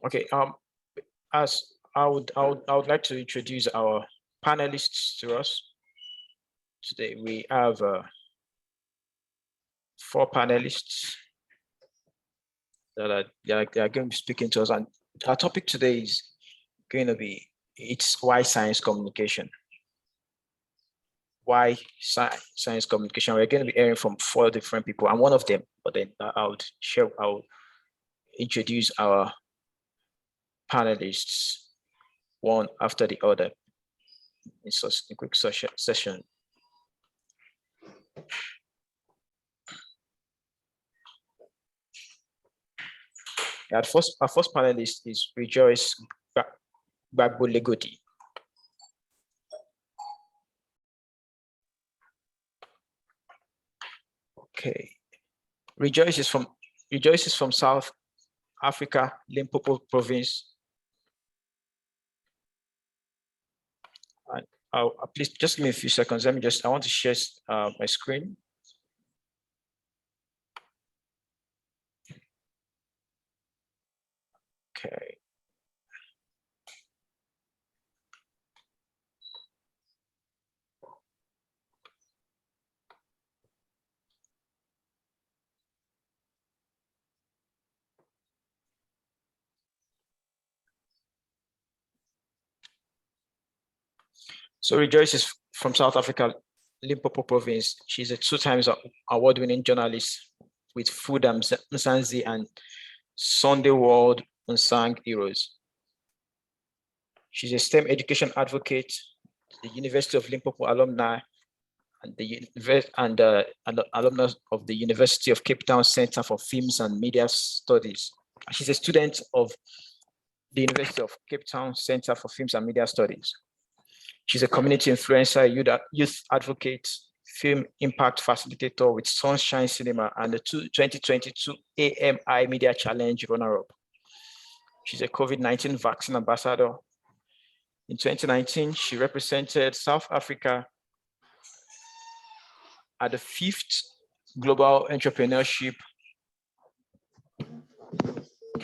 Okay. As I would like to introduce our panelists to us today. We have 4 panelists that are going to be speaking to us, and our topic today is going to be why science communication. Why science communication? We're going to be hearing from 4 different people. I'm one of them, but then I'll introduce our panelists one after the other in such a quick session. Our first panelist is Rejoice Gbagbolegodi. Okay, Rejoice is from South Africa, Limpopo province. And please just give me a few seconds. I want to share my screen. Okay. So Rejoice is from South Africa, Limpopo province. She's a 2 times award-winning journalist with Food Mzansi and Sunday World Unsung Heroes. She's a STEM education advocate, the University of Limpopo alumni, and alumnus of the University of Cape Town Center for Films and Media Studies. She's a student of the University of Cape Town Center for Films and Media Studies. She's a community influencer, youth advocate, film impact facilitator with Sunshine Cinema and the 2022 AMI Media Challenge runner-up. She's a COVID-19 vaccine ambassador. In 2019, she represented South Africa at the 5th Global Entrepreneurship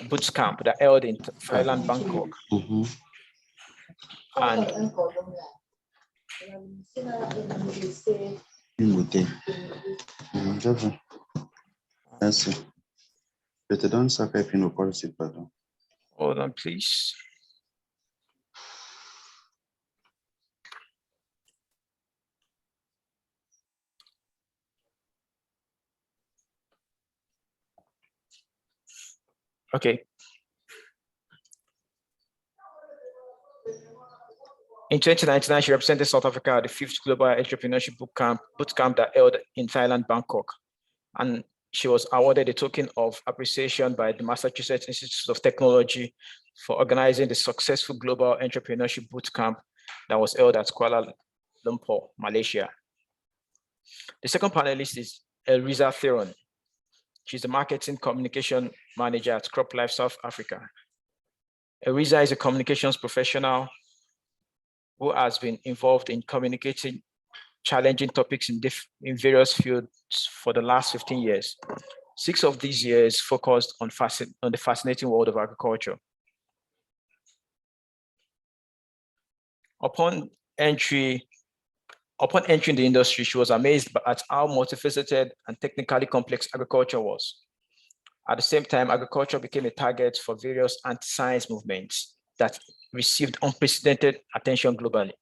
Boot Camp that held in Thailand, Bangkok. And hold on, please. Okay. In 2019, she represented South Africa at the 5th Global Entrepreneurship Boot Camp that held in Thailand, Bangkok. And she was awarded a token of appreciation by the Massachusetts Institute of Technology for organizing the successful Global Entrepreneurship Boot Camp that was held at Kuala Lumpur, Malaysia. The second panelist is Elriza Theron. She's the Marketing Communication Manager at CropLife South Africa. Elriza is a communications professional who has been involved in communicating challenging topics in various fields for the last 15 years. 6 of these years focused on the fascinating world of agriculture. Upon entering the industry, she was amazed at how multifaceted and technically complex agriculture was. At the same time, agriculture became a target for various anti-science movements that received unprecedented attention globally.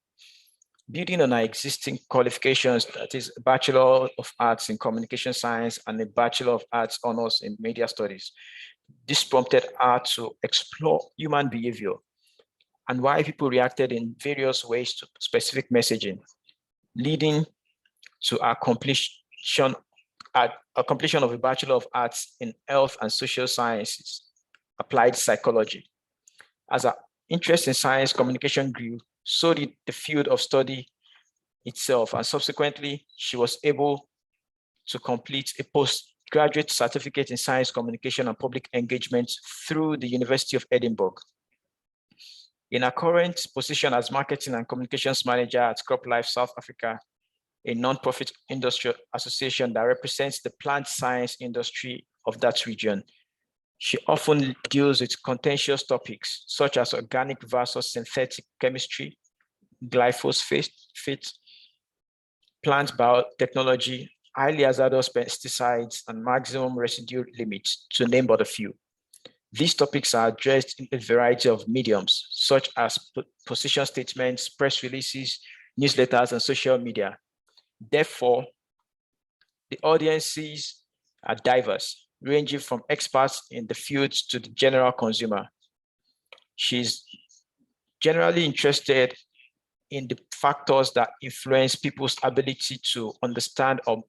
Building on our existing qualifications, that is a Bachelor of Arts in Communication Science and a Bachelor of Arts honors in Media Studies, this prompted her to explore human behavior and why people reacted in various ways to specific messaging, leading to our completion of a Bachelor of Arts in Health and Social Sciences, Applied Psychology. As our interest in science communication grew, so did the field of study itself, and subsequently, she was able to complete a postgraduate certificate in science communication and public engagement through the University of Edinburgh. In her current position as Marketing and Communications Manager at CropLife South Africa, a non-profit industry association that represents the plant science industry of that region, She often deals with contentious topics such as organic versus synthetic chemistry, glyphosate, plant biotechnology, highly hazardous pesticides, and maximum residue limits, to name but a few. These topics are addressed in a variety of mediums, such as position statements, press releases, newsletters, and social media. Therefore, the audiences are diverse, ranging from experts in the fields to the general consumer. She's generally interested in the factors that influence people's ability to understand or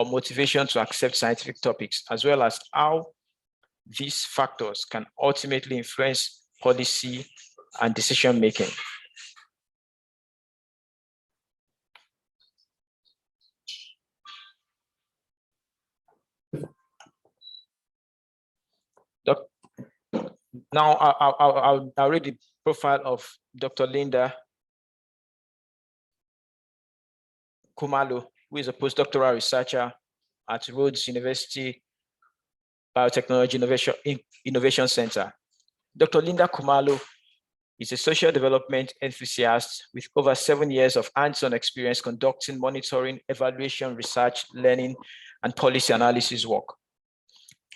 motivation to accept scientific topics, as well as how these factors can ultimately influence policy and decision making. Now, I'll read the profile of Dr. Linda Khumalo, who is a postdoctoral researcher at Rhodes University Biotechnology Innovation Center. Dr. Linda Khumalo is a social development enthusiast with over 7 years of hands-on experience conducting monitoring, evaluation, research, learning, and policy analysis work.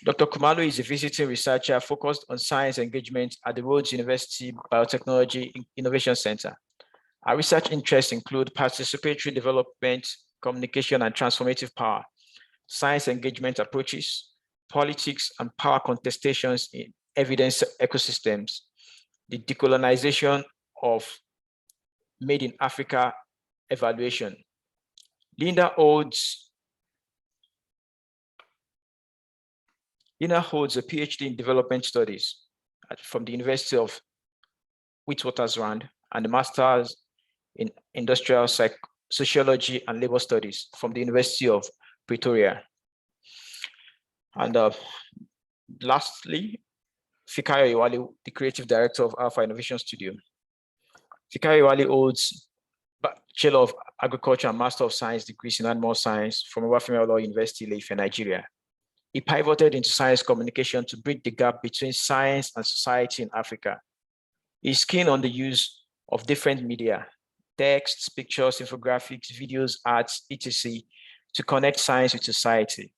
Dr. Khumalo is a visiting researcher focused on science engagement at the Rhodes University Biotechnology Innovation Center. Our research interests include participatory development, communication and transformative power, science engagement approaches, politics and power contestations in evidence ecosystems, the decolonization of Made in Africa evaluation. Linda holds a PhD in development studies from the University of Witwatersrand and a master's in industrial sociology and labor studies from the University of Pretoria. And lastly, Fikayo Iwali, the creative director of Alpha Innovation Studio. Fikayo Iwali holds Bachelor of Agriculture and Master of Science degrees in Animal Science from Obafemi Awolowo University, Ile-Ife, Nigeria. He pivoted into science communication to bridge the gap between science and society in Africa. He's keen on the use of different media, texts, pictures, infographics, videos, arts, etc., to connect science with society.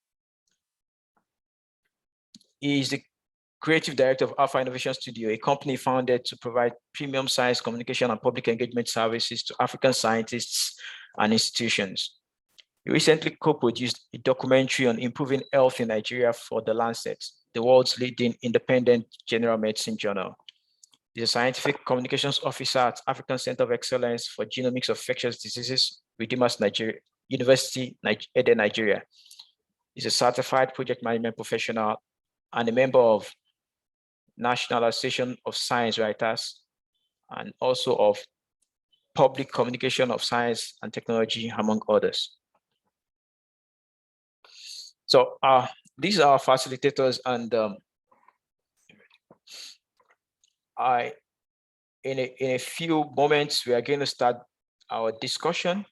He is the creative director of Alpha Innovation Studio, a company founded to provide premium science communication and public engagement services to African scientists and institutions. He recently co-produced a documentary on improving health in Nigeria for The Lancet, the world's leading independent general medicine journal. He's a scientific communications officer at African Center of Excellence for Genomics of Infectious Diseases, Redeemers University, Ede, Nigeria. He's a certified project management professional and a member of National Association of Science Writers and also of Public Communication of Science and Technology, among others. So these are facilitators, and in a few moments, we are going to start our discussion.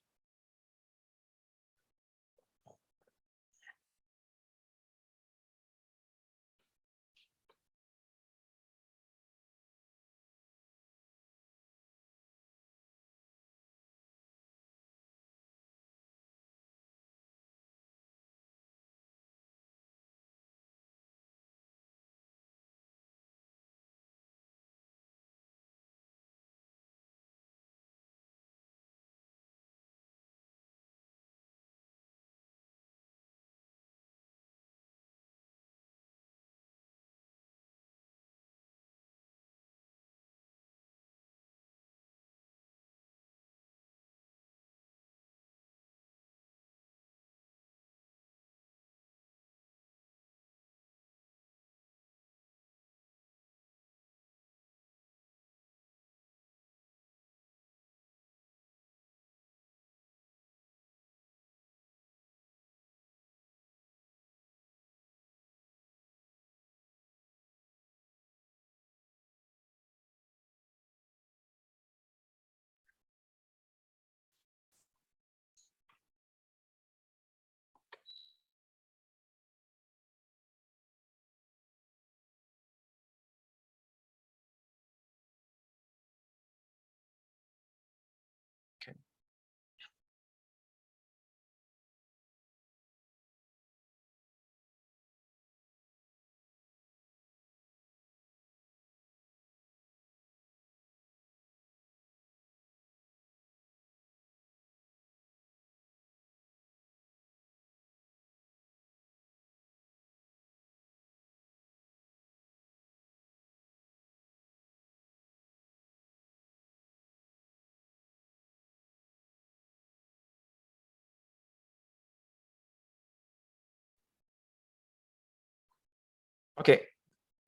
Okay.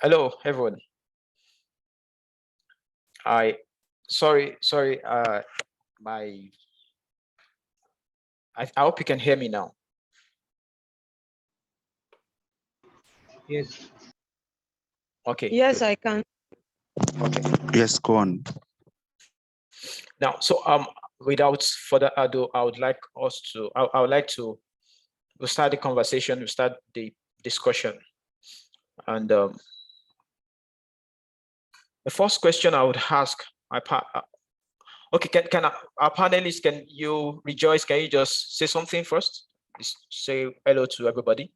Hello, everyone. Sorry. I hope you can hear me now. Yes. Okay. Yes, good. I can. Okay. Yes, go on. Now, so without further ado, I would like to we'll start the conversation, we'll start the discussion. And the first question I would ask okay, can our panelists, can you, Rejoice, can you just say something first? Just say hello to everybody.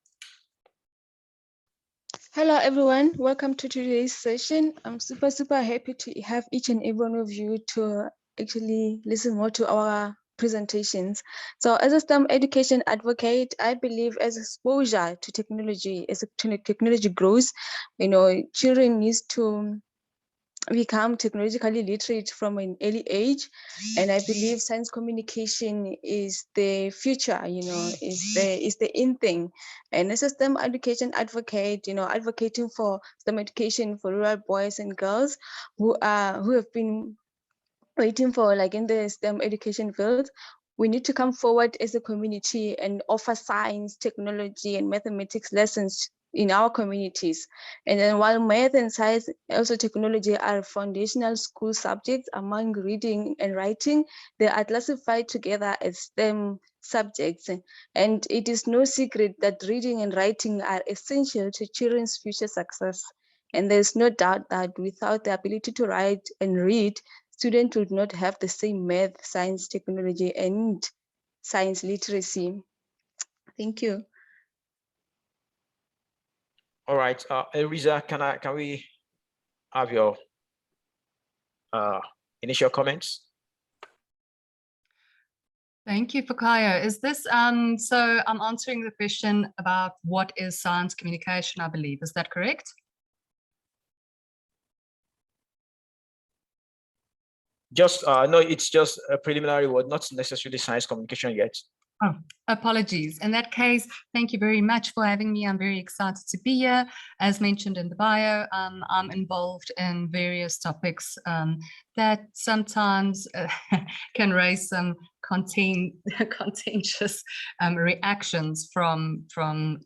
Hello, everyone. Welcome to today's session. I'm super happy to have each and every one of you to actually listen more to our presentations. So as a STEM education advocate, I believe as exposure to technology, as technology grows, children need to become technologically literate from an early age, and I believe science communication is the future, is the in thing. And as a STEM education advocate, advocating for STEM education for rural boys and girls who have been waiting for, like, in the STEM education field, we need to come forward as a community and offer science, technology, and mathematics lessons in our communities. And then while math and science, also technology, are foundational school subjects among reading and writing, they are classified together as STEM subjects. And it is no secret that reading and writing are essential to children's future success. And there's no doubt that without the ability to write and read, students would not have the same math, science, technology, and science literacy. Thank you. All right, Elriza, can we have your initial comments? Thank you, Fikayo. Is this, so I'm answering the question about what is science communication, I believe. Is that correct? Just, no, it's just a preliminary word, not necessarily science communication yet. Oh, apologies. In that case, thank you very much for having me. I'm very excited to be here. As mentioned in the bio, I'm involved in various topics that sometimes can raise some contentious reactions from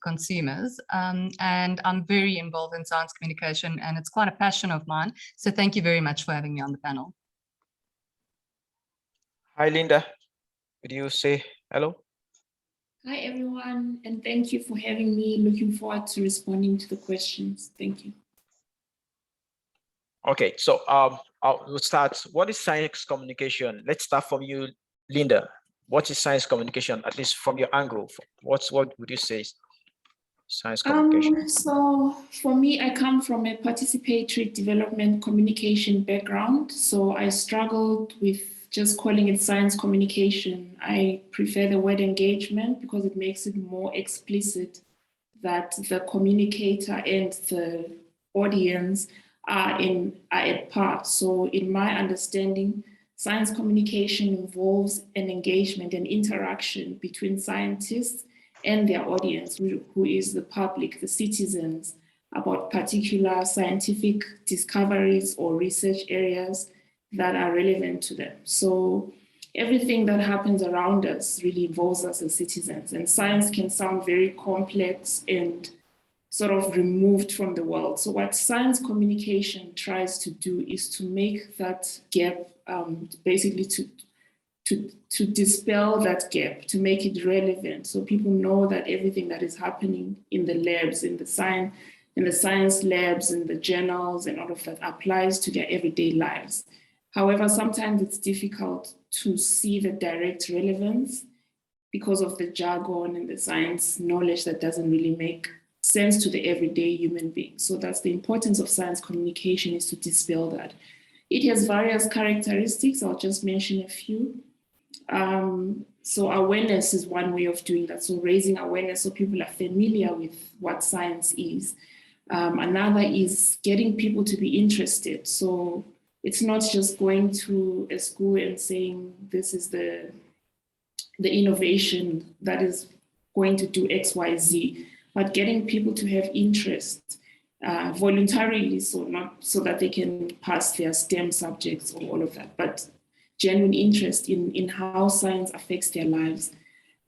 consumers. And I'm very involved in science communication, and it's quite a passion of mine. So thank you very much for having me on the panel. Hi, Linda. Would you say hello? Hi, everyone, and thank you for having me. Looking forward to responding to the questions. Thank you. Okay, so we'll start. What is science communication? Let's start from you, Linda. What is science communication, at least from your angle? What would you say is science communication? So for me, I come from a participatory development communication background. So I struggled with just calling it science communication. I prefer the word engagement because it makes it more explicit that the communicator and the audience are at par. So in my understanding, science communication involves an engagement and interaction between scientists and their audience, who is the public, the citizens, about particular scientific discoveries or research areas that are relevant to them. So everything that happens around us really involves us as citizens, and science can sound very complex and sort of removed from the world. So what science communication tries to do is to make that gap, basically to dispel that gap, to make it relevant, so people know that everything that is happening in the labs, in the science labs, in the journals, and all of that applies to their everyday lives. However, sometimes it's difficult to see the direct relevance because of the jargon and the science knowledge that doesn't really make sense to the everyday human being. So that's the importance of science communication, is to dispel that. It has various characteristics. I'll just mention a few. So awareness is one way of doing that. So raising awareness so people are familiar with what science is. Another is getting people to be interested. So it's not just going to a school and saying, this is the innovation that is going to do X, Y, Z, but getting people to have interest voluntarily, so not so that they can pass their STEM subjects or all of that, but genuine interest in how science affects their lives.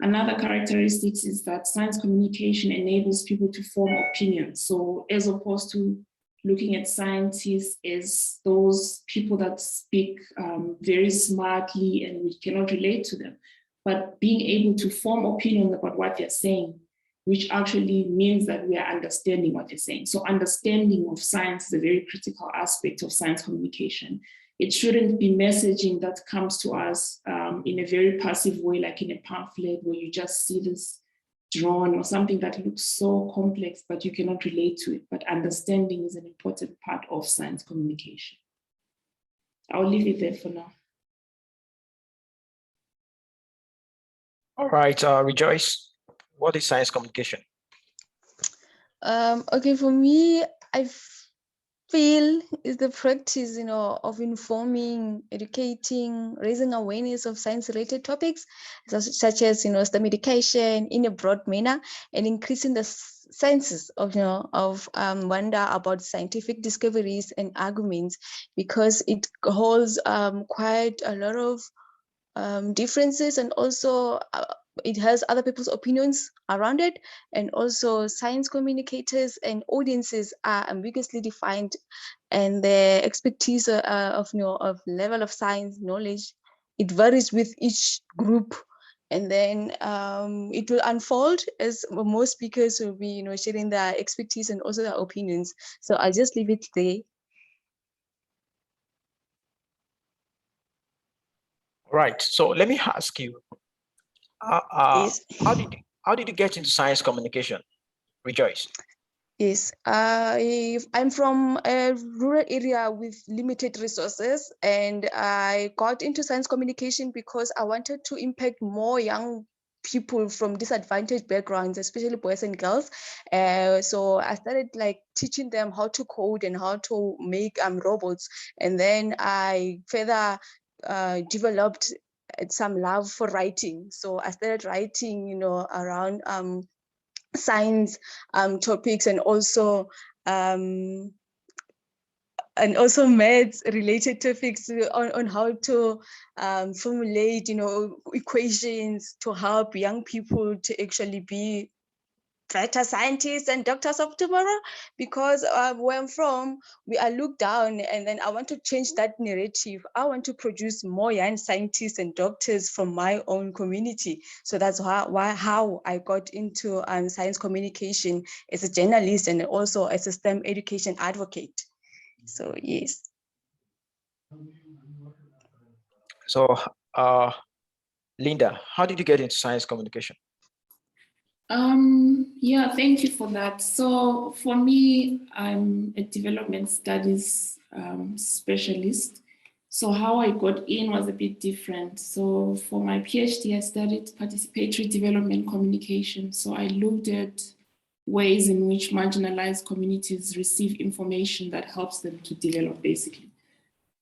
Another characteristic is that science communication enables people to form opinions. So as opposed to looking at scientists as those people that speak very smartly and we cannot relate to them, but being able to form opinions about what they're saying, which actually means that we are understanding what they're saying. So understanding of science is a very critical aspect of science communication. It shouldn't be messaging that comes to us in a very passive way, like in a pamphlet where you just see this drawn or something that looks so complex, but you cannot relate to it. But understanding is an important part of science communication. I'll leave it there for now. All right, Rejoice, what is science communication? Okay, for me, I feel is the practice, of informing, educating, raising awareness of science-related topics, such as, STEM education in a broad manner, and increasing the senses of, wonder about scientific discoveries and arguments, because it holds quite a lot of differences, and also it has other people's opinions around it, and also science communicators and audiences are ambiguously defined, and the expertise of level of science knowledge, it varies with each group, and then it will unfold as most speakers will be sharing their expertise and also their opinions. So I'll just leave it there. Right. So let me ask you, Yes. how did you get into science communication, Rejoice? Yes, I'm from a rural area with limited resources, and I got into science communication because I wanted to impact more young people from disadvantaged backgrounds, especially boys and girls. So I started teaching them how to code and how to make robots, and then I further developed some love for writing. So I started writing, around science topics, and also maths related topics on how to formulate equations to help young people to actually be better scientists and doctors of tomorrow, because where I'm from, we are looked down, and then I want to change that narrative. I want to produce more young scientists and doctors from my own community. So that's how I got into science communication as a journalist and also as a STEM education advocate. So yes. So Linda, how did you get into science communication? Yeah, thank you for that. So for me, I'm a development studies specialist. So how I got in was a bit different. So for my PhD, I studied participatory development communication. So I looked at ways in which marginalized communities receive information that helps them to develop, basically.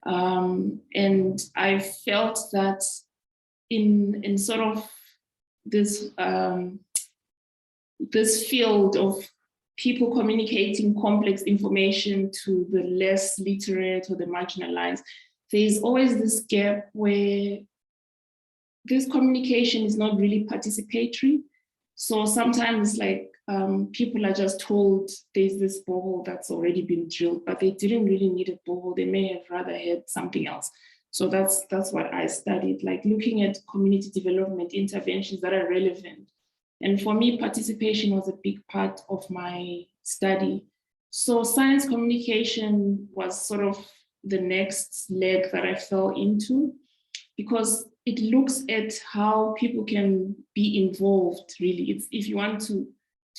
And I felt that in sort of this this field of people communicating complex information to the less literate or the marginalized, there's always this gap where this communication is not really participatory. So sometimes people are just told there's this borehole that's already been drilled, but they didn't really need a borehole. They may have rather had something else. So that's what I studied, looking at community development interventions that are relevant. And for me, participation was a big part of my study. So science communication was sort of the next leg that I fell into, because it looks at how people can be involved, really. If you want to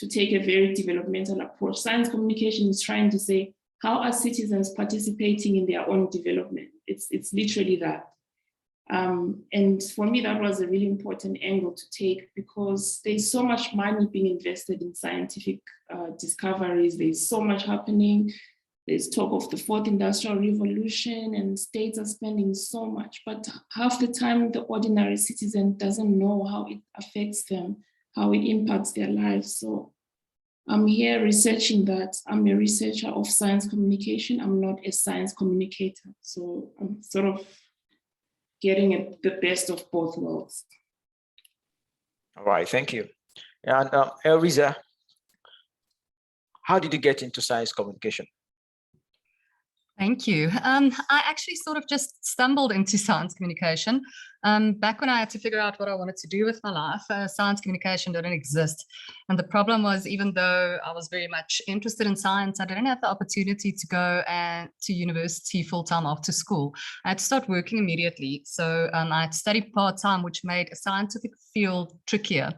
take a very developmental approach, science communication is trying to say, how are citizens participating in their own development? It's literally that. And for me, that was a really important angle to take, because there's so much money being invested in scientific discoveries. There's so much happening. There's talk of the fourth industrial revolution, and states are spending so much, but half the time the ordinary citizen doesn't know how it affects them, how it impacts their lives. So I'm here researching that. I'm a researcher of science communication. I'm not a science communicator. So I'm sort of getting the best of both worlds. All right, thank you. And Elriza, how did you get into science communication? Thank you. I actually sort of just stumbled into science communication. Back when I had to figure out what I wanted to do with my life, science communication didn't exist. And the problem was, even though I was very much interested in science, I didn't have the opportunity to go to university full-time after school. I had to start working immediately. So I had to study part-time, which made a scientific field trickier.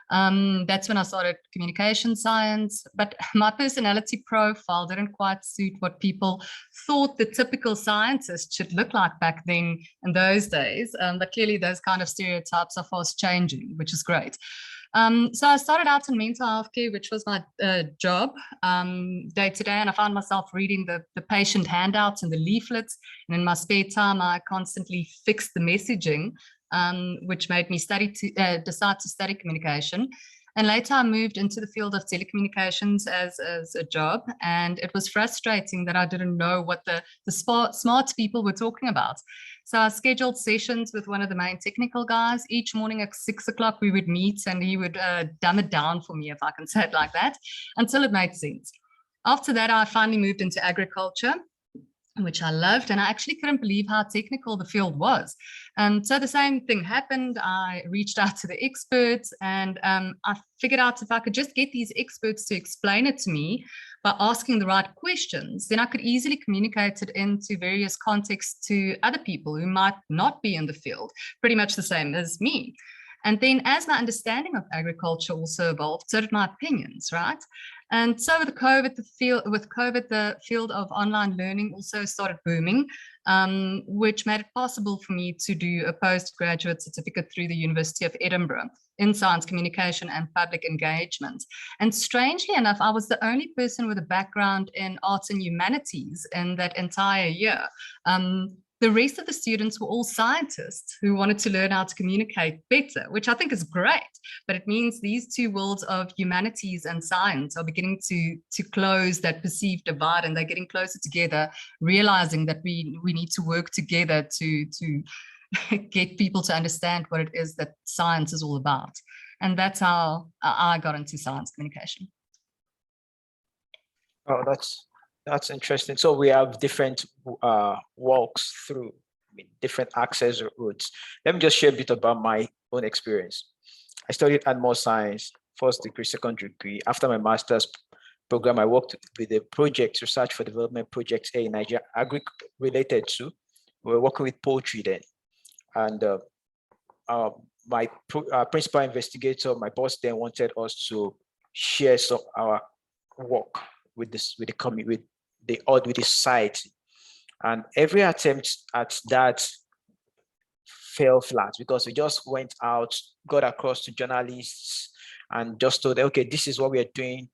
That's when I started communication science, but my personality profile didn't quite suit what people thought the typical scientist should look like back then in those days. But clearly those kind of stereotypes are fast changing, which is great. So I started out in mental health care, which was my job day to day, and I found myself reading the patient handouts and the leaflets. And in my spare time, I constantly fixed the messaging, which made me decide to study communication. And later I moved into the field of telecommunications as a job. And it was frustrating that I didn't know what the smart people were talking about. So I scheduled sessions with one of the main technical guys. Each morning at 6 o'clock, we would meet and he would dumb it down for me, if I can say it like that, until it made sense. After that, I finally moved into agriculture, which I loved, and I actually couldn't believe how technical the field was. So the same thing happened. I reached out to the experts, and I figured out if I could just get these experts to explain it to me by asking the right questions, then I could easily communicate it into various contexts to other people who might not be in the field, pretty much the same as me. And then as my understanding of agriculture also evolved, so did my opinions, right? And so with COVID, the field of online learning also started booming, which made it possible for me to do a postgraduate certificate through the University of Edinburgh in science communication and public engagement. And strangely enough, I was the only person with a background in arts and humanities in that entire year. The rest of the students were all scientists who wanted to learn how to communicate better, which I think is great. But it means these two worlds of humanities and science are beginning to close that perceived divide, and they're getting closer together, realizing that we need to work together to get people to understand what it is that science is all about. And that's how I got into science communication. Oh, that's interesting. So we have different walks through, different access routes. Let me just share a bit about my own experience. I studied animal science, first degree, second degree. After my master's program, I worked with a project, research for development projects in Nigeria, agri-related to. We were working with poultry then. And my principal investigator, my boss then wanted us to share some of our work with the society, and every attempt at that fell flat because we just went out, got across to journalists, and just told them, okay, this is what we are doing,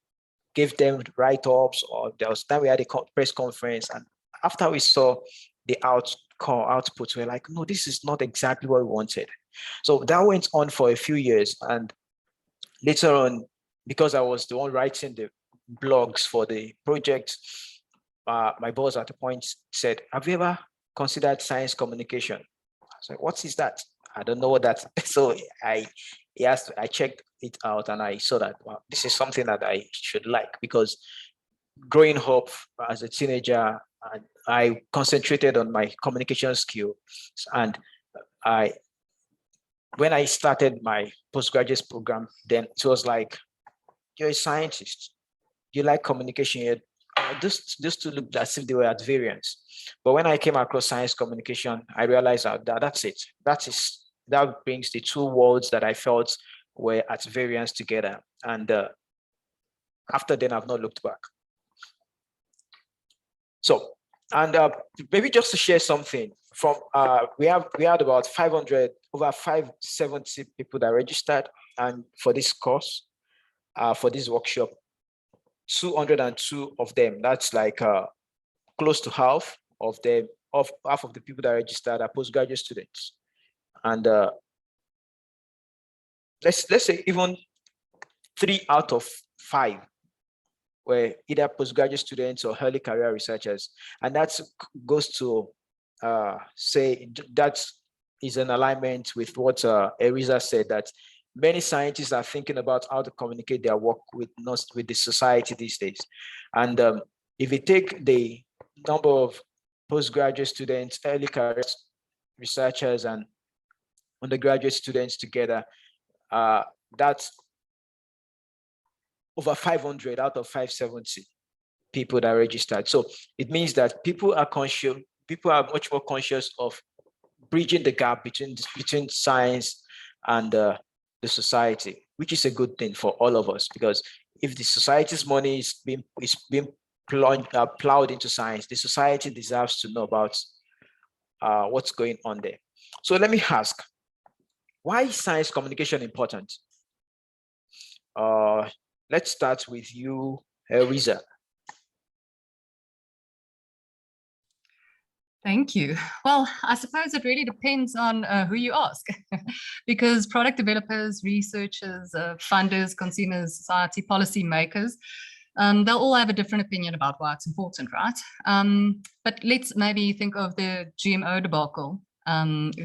gave them write-ups, or there was time we had a press conference, and after we saw the output, we're like, no, this is not exactly what we wanted. So that went on for a few years, and later on, because I was the one writing the blogs for the project, my boss at the point said, have you ever considered science communication? I was like, what is that? I don't know what that is. So I checked it out, and I saw that, well, this is something that I should like, because growing up as a teenager, I concentrated on my communication skills. And when I started my postgraduate program, then it was like, you're a scientist, you like communication. These two looked as if they were at variance. But when I came across science communication, I realized that that's it. That brings the two worlds that I felt were at variance together. And after then, I've not looked back. So, and maybe just to share something from, we had about 570 people that registered, and for this course, for this workshop, 202 of them, that's like close to half of the people that registered are postgraduate students. And let's say even 3 out of 5 were either postgraduate students or early career researchers. And that goes to say that is in alignment with what Eriza said, that many scientists are thinking about how to communicate their work with the society these days. And if you take the number of postgraduate students, early career researchers, and undergraduate students together, that's over 500 out of 570 people that registered. So it means that people are much more conscious of bridging the gap between science and the society, which is a good thing for all of us, because if the society's money is being plowed into science, the society deserves to know about what's going on there. So let me ask, why is science communication important? Let's start with you, Eriza. Thank you. Well, I suppose it really depends on who you ask, because product developers, researchers, funders, consumers, society, policy makers, they'll all have a different opinion about why it's important, right? But let's maybe think of the GMO debacle,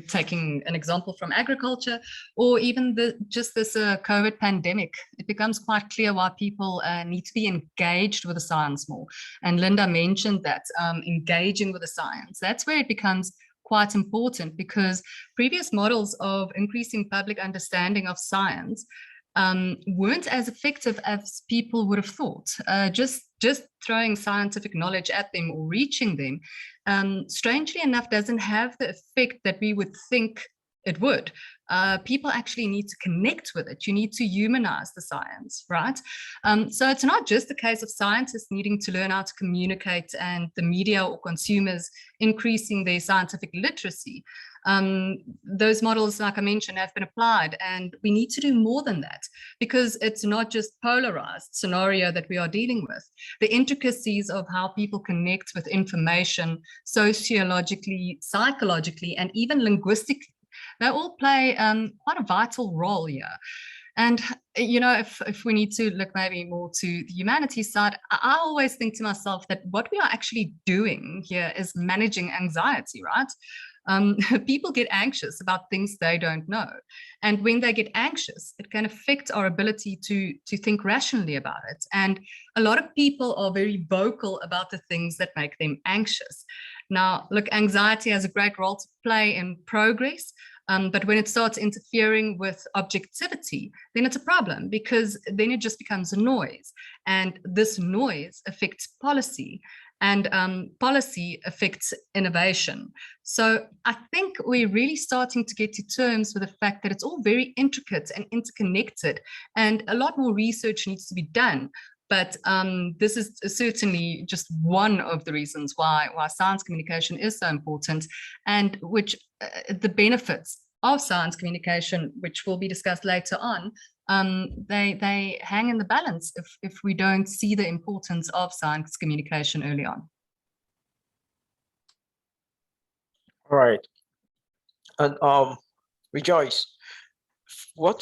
taking an example from agriculture, or even just this COVID pandemic. It becomes quite clear why people need to be engaged with the science more. And Linda mentioned that engaging with the science, that's where it becomes quite important, because previous models of increasing public understanding of science weren't as effective as people would have thought. Just throwing scientific knowledge at them or reaching them, strangely enough, doesn't have the effect that we would think it would. People actually need to connect with it. You need to humanize the science, right? So it's not just a case of scientists needing to learn how to communicate and the media or consumers increasing their scientific literacy. Those models, like I mentioned, have been applied, and we need to do more than that, because it's not just polarized scenario that we are dealing with. The intricacies of how people connect with information sociologically, psychologically, and even linguistically, they all play quite a vital role here. And, you know, if we need to look maybe more to the humanities side, I always think to myself that what we are actually doing here is managing anxiety, right? People get anxious about things they don't know. And when they get anxious, it can affect our ability to think rationally about it. And a lot of people are very vocal about the things that make them anxious. Now, look, anxiety has a great role to play in progress. But when it starts interfering with objectivity, then it's a problem, because then it just becomes a noise. And this noise affects policy, and policy affects innovation. So I think we're really starting to get to terms with the fact that it's all very intricate and interconnected, and a lot more research needs to be done. But this is certainly just one of the reasons why science communication is so important, and which the benefits of science communication, which will be discussed later on, they hang in the balance if we don't see the importance of science communication early on. All right. And Rejoice, how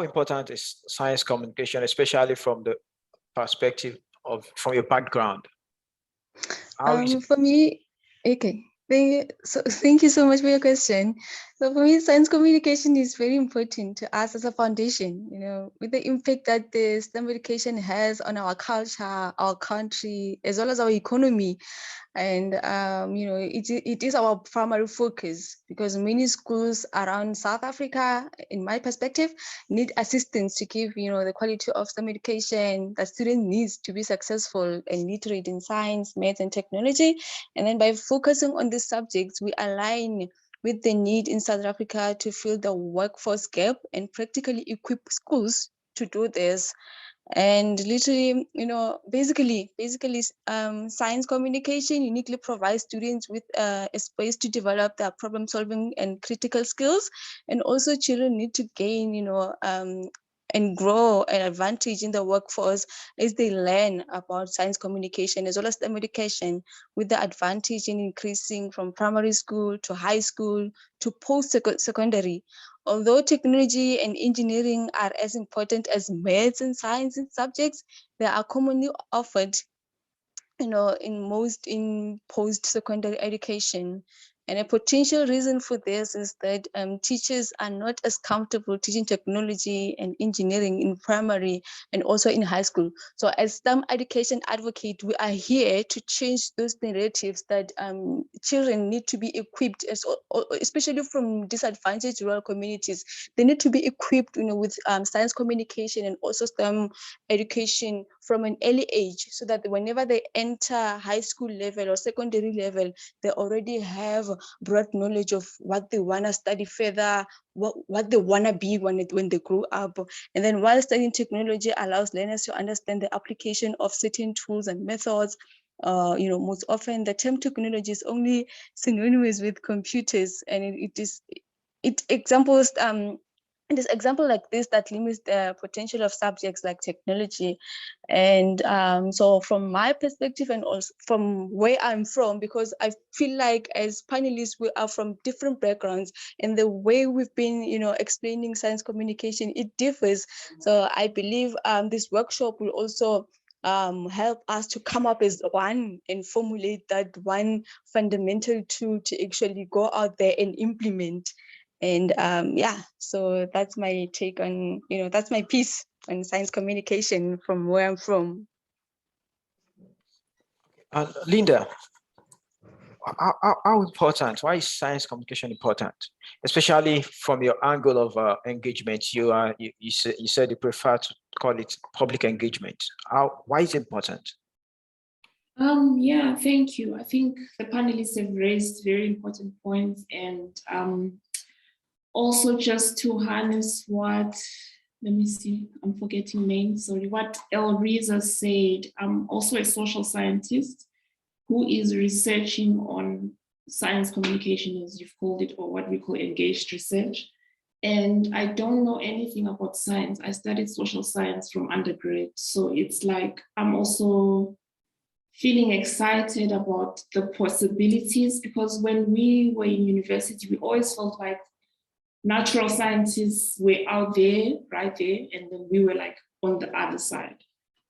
important is science communication, especially from the perspective from your background? For me, okay. Thank you so much for your question. So for me, science communication is very important to us as a foundation, you know, with the impact that the STEM education has on our culture, our country, as well as our economy. And, you know, it is our primary focus, because many schools around South Africa, in my perspective, need assistance to give, you know, the quality of STEM education that student needs to be successful and literate in science, math, and technology. And then by focusing on these subjects, we align with the need in South Africa to fill the workforce gap and practically equip schools to do this. And literally, you know, basically, science communication uniquely provides students with a space to develop their problem solving and critical skills. And also children need to gain, you know, and grow an advantage in the workforce as they learn about science communication as well as STEM education, with the advantage in increasing from primary school to high school to post-secondary. although technology and engineering are as important as maths and science and subjects, they are commonly offered, in post-secondary education. And a potential reason for this is that teachers are not as comfortable teaching technology and engineering in primary and also in high school. So as STEM education advocate, we are here to change those narratives that children need to be equipped, especially from disadvantaged rural communities. They need to be equipped with science communication and also STEM education from an early age, so that whenever they enter high school level or secondary level, they already have broad knowledge of what they want to study further, what they want to be when they grow up. And then while studying technology allows learners to understand the application of certain tools and methods. Most often the term technology is only synonymous with computers, and it examples this example like this that limits the potential of subjects like technology. And so from my perspective, and also from where I'm from, because I feel like as panelists, we are from different backgrounds, and the way we've been, explaining science communication, it differs. So I believe this workshop will also help us to come up as one and formulate that one fundamental tool to actually go out there and implement. And so that's my take on, that's my piece on science communication from where I'm from. Linda, how important, why is science communication important? Especially from your angle of engagement, you said you prefer to call it public engagement. Why is it important? Yeah, thank you. I think the panelists have raised very important points, and also just to harness what, let me see, I'm forgetting names, sorry, what Elriza said. I'm also a social scientist who is researching on science communication, as you've called it, or what we call engaged research. And I don't know anything about science. I studied social science from undergrad. So it's like, I'm also feeling excited about the possibilities, because when we were in university, we always felt like natural scientists were out there, right there, and then we were like on the other side.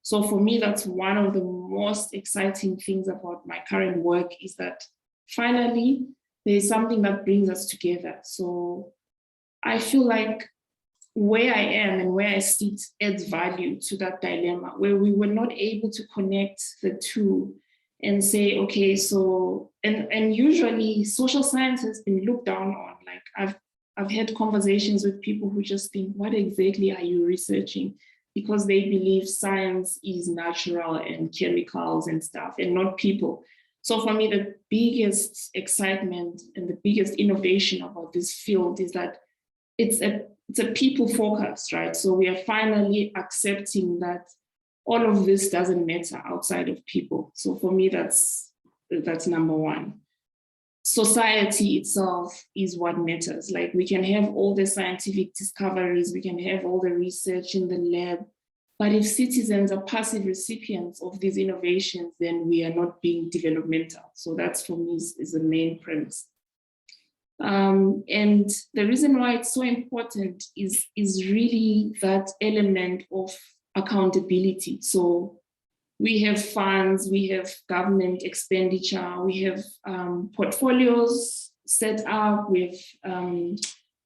So for me, that's one of the most exciting things about my current work, is that finally there's something that brings us together. So I feel like where I am and where I sit adds value to that dilemma, where we were not able to connect the two and say, okay, so, and usually social science has been looked down on. Like I've had conversations with people who just think, what exactly are you researching? Because they believe science is natural and chemicals and stuff, and not people. So for me, the biggest excitement and the biggest innovation about this field is that it's a people focus, right? So we are finally accepting that all of this doesn't matter outside of people. So for me, that's number one. Society itself is what matters. Like, we can have all the scientific discoveries, we can have all the research in the lab, but if citizens are passive recipients of these innovations, then we are not being developmental. So that's, for me, is the main premise. And the reason why it's so important is really that element of accountability. So we have funds, we have government expenditure, we have portfolios set up, we have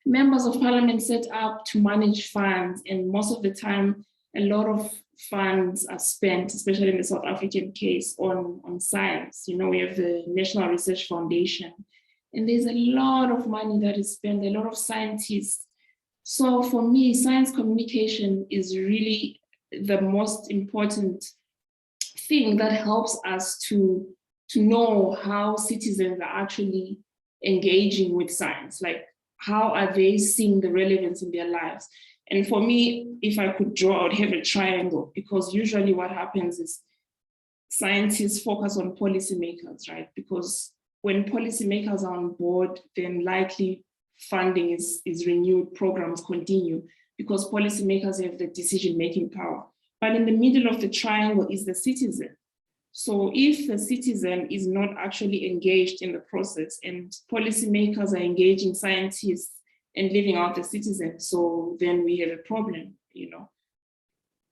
members of parliament set up to manage funds. And most of the time, a lot of funds are spent, especially in the South African case, on science. You know, we have the National Research Foundation, and there's a lot of money that is spent, a lot of scientists. So for me, science communication is really the most important thing that helps us to know how citizens are actually engaging with science. Like, how are they seeing the relevance in their lives? And for me, if I could draw, I would have a triangle, because usually what happens is scientists focus on policymakers, right? Because when policymakers are on board, then likely funding is renewed, programs continue, because policymakers have the decision-making power. But in the middle of the triangle is the citizen. So if the citizen is not actually engaged in the process, and policymakers are engaging scientists, and leaving out the citizens. So then we have a problem,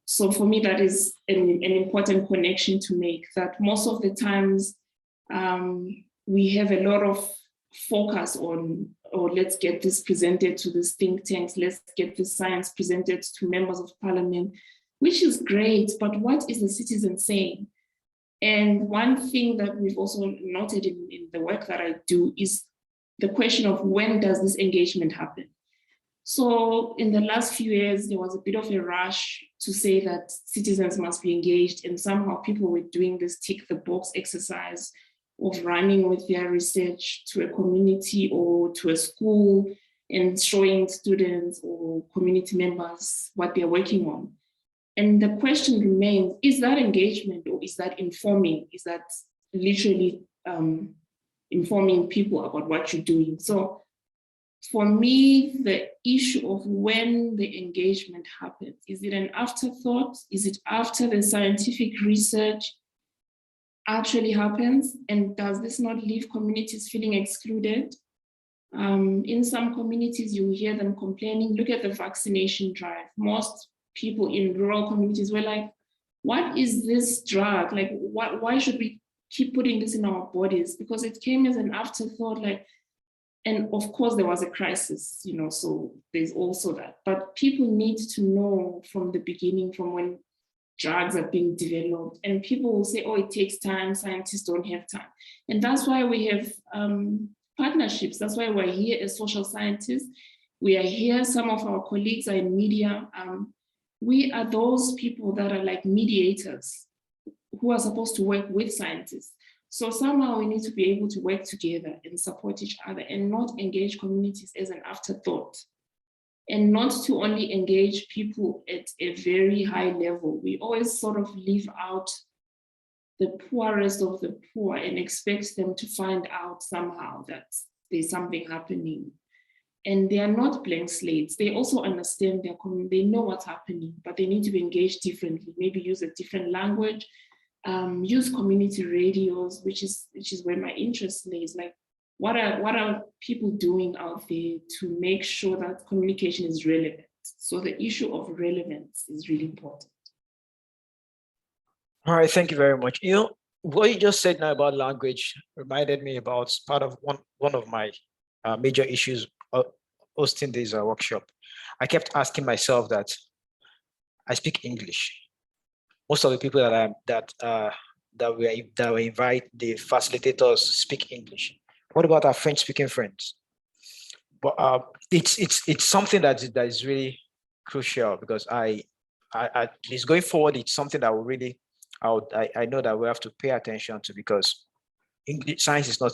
So for me, that is an important connection to make, that most of the times we have a lot of focus on, let's get this presented to these think tanks, let's get this science presented to members of parliament, which is great, but what is the citizen saying? And one thing that we've also noted in the work that I do is the question of when does this engagement happen? So in the last few years, there was a bit of a rush to say that citizens must be engaged, and somehow people were doing this tick the box exercise of running with their research to a community or to a school and showing students or community members what they're working on. And the question remains, is that engagement or is that informing? Is that literally informing people about what you're doing? So for me, the issue of when the engagement happens, is it an afterthought? Is it after the scientific research actually happens? And does this not leave communities feeling excluded? In some communities, you hear them complaining, look at the vaccination drive. Most people in rural communities were like, what is this drug? Like, why should we keep putting this in our bodies? Because it came as an afterthought, and of course there was a crisis, so there's also that. But people need to know from the beginning, from when drugs are being developed, and people will say, oh, it takes time, scientists don't have time. And that's why we have partnerships. That's why we're here as social scientists. We are here, some of our colleagues are in media. We are those people that are like mediators who are supposed to work with scientists. So somehow we need to be able to work together and support each other and not engage communities as an afterthought, and not to only engage people at a very high level. We always sort of leave out the poorest of the poor and expect them to find out somehow that there's something happening. And they are not blank slates. They also understand their community, they know what's happening, but they need to be engaged differently, maybe use a different language, use community radios, which is where my interest lays. Like, what are people doing out there to make sure that communication is relevant? So the issue of relevance is really important. All right, thank you very much. What you just said now about language reminded me about part of one of my major issues hosting this workshop. I kept asking myself that I speak English. Most of the people that we invite, the facilitators, speak English. What about our French-speaking friends? But it's something that is really crucial, because I at least going forward, it's something that will really I know that we have to pay attention to, because English science is not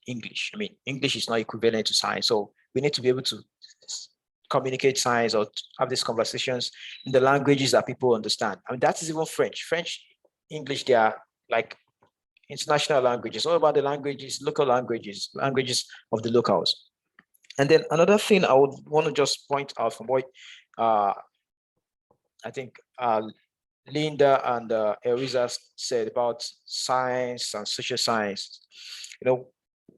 English. I mean, English is not equivalent to science, so we need to be able to communicate science or have these conversations in the languages that people understand. I mean, that is even French, English, they are like international languages. All about the languages, local languages of the locals. And then another thing I would want to just point out from what I think Linda and Eriza said about science and social science.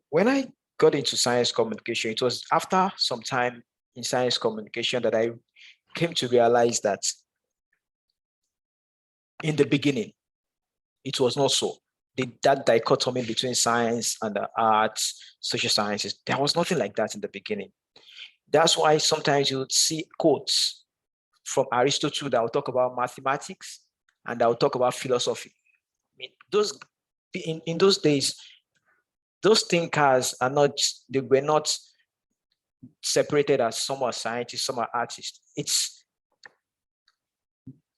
When I got into science communication, it was after some time in science communication that I came to realize that in the beginning, it was not so. That dichotomy between science and the arts, social sciences, there was nothing like that in the beginning. That's why sometimes you would see quotes from Aristotle that will talk about mathematics and that will talk about philosophy. I mean, in those days, those thinkers were not separated as some are scientists, some are artists. It's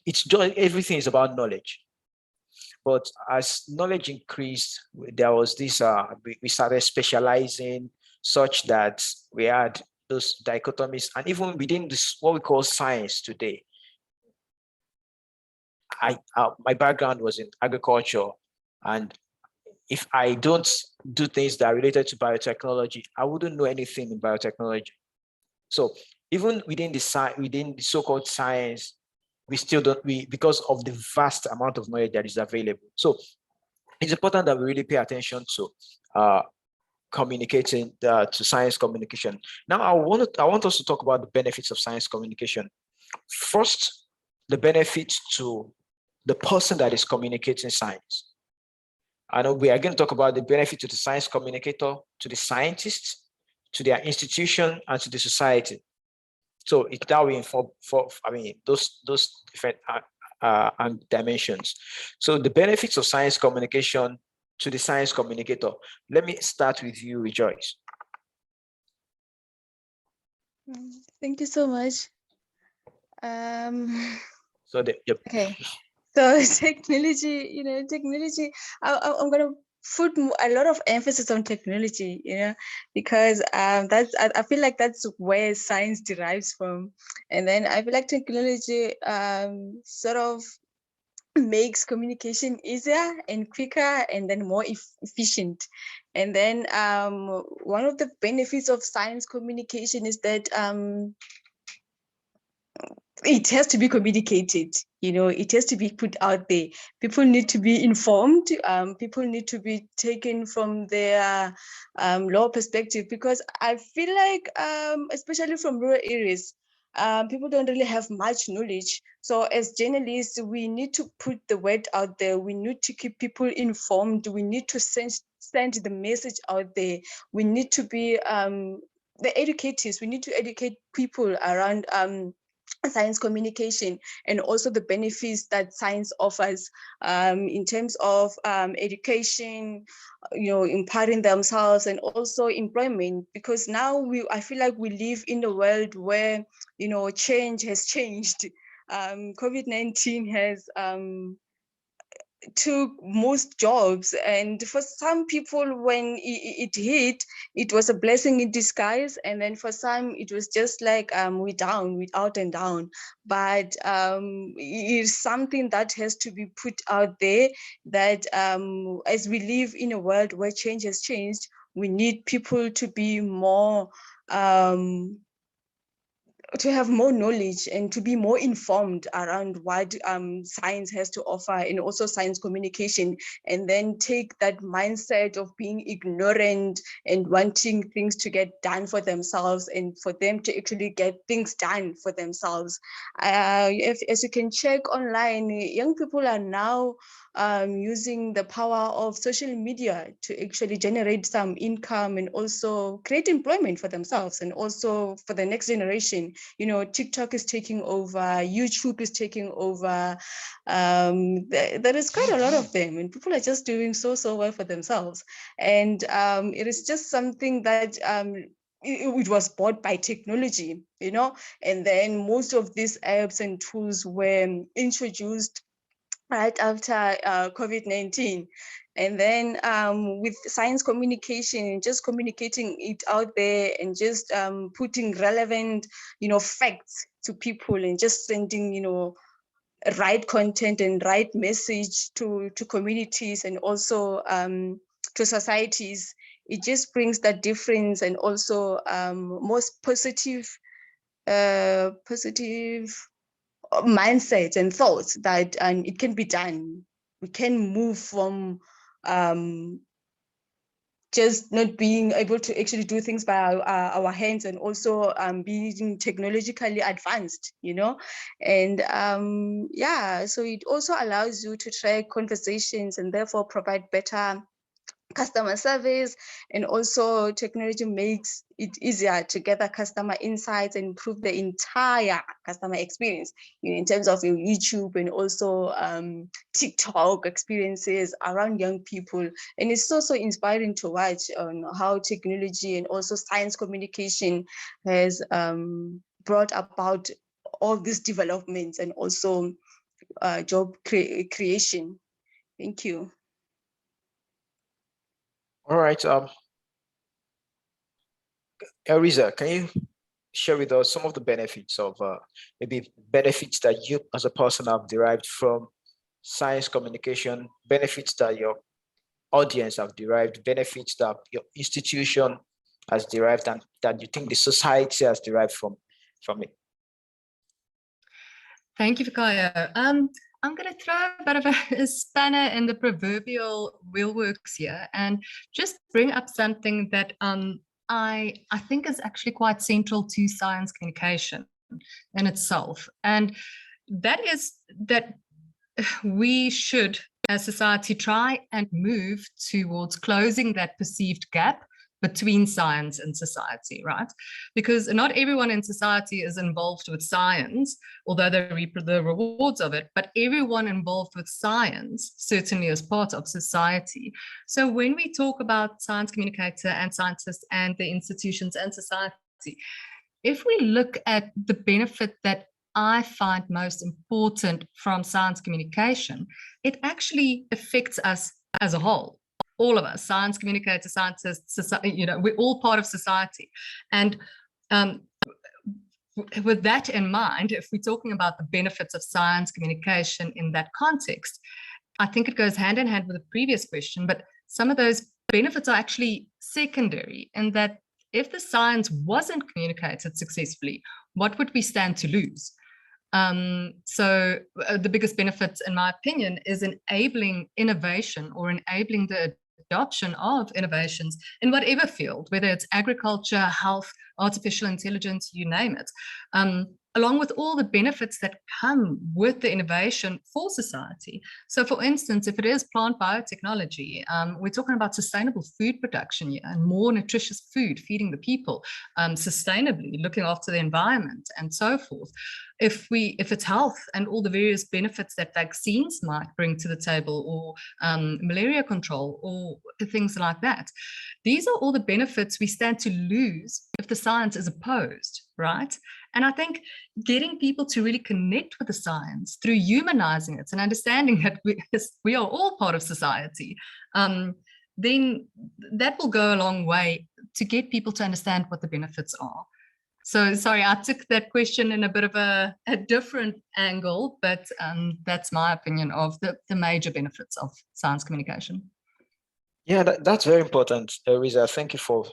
just, everything is about knowledge. But as knowledge increased, there was this, we started specializing such that we had those dichotomies. And even within this, what we call science today, my background was in agriculture. And if I don't do things that are related to biotechnology, I wouldn't know anything in biotechnology. So even within the so-called science, we still don't, because of the vast amount of knowledge that is available. So it's important that we really pay attention to communicating to science communication. Now, I want us to talk about the benefits of science communication. First, the benefits to the person that is communicating science. I know we are going to talk about the benefit to the science communicator, to the scientists, to their institution, and to the society. So it that we inform for those different dimensions. So the benefits of science communication to the science communicator. Let me start with you, Rejoice. Thank you so much. Okay. So technology, I'm going to put a lot of emphasis on technology, because I feel like that's where science derives from. And then I feel like technology sort of makes communication easier and quicker and then more efficient. And then one of the benefits of science communication is that it has to be communicated, it has to be put out there. People need to be informed. People need to be taken from their law perspective, because I feel like, especially from rural areas, people don't really have much knowledge. So as journalists, we need to put the word out there. We need to keep people informed. We need to send the message out there. We need to be the educators. We need to educate people around science communication, and also the benefits that science offers in terms of education, empowering themselves, and also employment. Because now I feel like we live in a world where change has changed. COVID-19 has took most jobs, and for some people, when it hit, it was a blessing in disguise, and then for some it was just like we're out and down. But it is something that has to be put out there, that as we live in a world where change has changed, we need people to be more to have more knowledge and to be more informed around what science has to offer, and also science communication, and then take that mindset of being ignorant and wanting things to get done for themselves, and for them to actually get things done for themselves. As you can check online, young people are now using the power of social media to actually generate some income and also create employment for themselves and also for the next generation. TikTok is taking over, YouTube is taking over. There is quite a lot of them, and people are just doing so well for themselves. And it is just something that it was bought by technology, and then most of these apps and tools were introduced right after COVID-19. And then with science communication, just communicating it out there and just putting relevant, facts to people, and just sending, right content and right message to communities, and also to societies. It just brings that difference, and also most positive mindsets and thoughts that it can be done. We can move from just not being able to actually do things by our hands, and also being technologically advanced, and so it also allows you to track conversations and therefore provide better customer service. And also technology makes it easier to gather customer insights and improve the entire customer experience, in terms of your YouTube and also TikTok experiences around young people. And it's so inspiring to watch on how technology and also science communication has brought about all these developments, and also job creation. Thank you. All right. Eriza, can you share with us some of the benefits of maybe benefits that you as a person have derived from science communication, benefits that your audience have derived, benefits that your institution has derived, and that you think the society has derived from it? Thank you, Fikayo. I'm going to throw a bit of a spanner in the proverbial wheelworks here and just bring up something that I think is actually quite central to science communication in itself. And that is that we should, as society, try and move towards closing that perceived gap between science and society, right? Because not everyone in society is involved with science, although they reap the rewards of it, but everyone involved with science certainly is part of society. So when we talk about science communicator and scientists and the institutions and society, if we look at the benefit that I find most important from science communication, it actually affects us as a whole. All of us, science communicators, scientists, society, we're all part of society. And with that in mind, if we're talking about the benefits of science communication in that context, I think it goes hand in hand with the previous question, but some of those benefits are actually secondary in that if the science wasn't communicated successfully, what would we stand to lose? So the biggest benefit, in my opinion, is enabling innovation or enabling the adoption of innovations in whatever field, whether it's agriculture, health, artificial intelligence, you name it, along with all the benefits that come with the innovation for society. So for instance, if it is plant biotechnology, we're talking about sustainable food production here and more nutritious food, feeding the people sustainably, looking after the environment and so forth. If it's health and all the various benefits that vaccines might bring to the table, or malaria control, or things like that, these are all the benefits we stand to lose if the science is opposed, right? And I think getting people to really connect with the science through humanizing it and understanding that we are all part of society, then that will go a long way to get people to understand what the benefits are. So sorry, I took that question in a bit of a different angle, but that's my opinion of the major benefits of science communication. Yeah, that's very important, Riza. Thank you for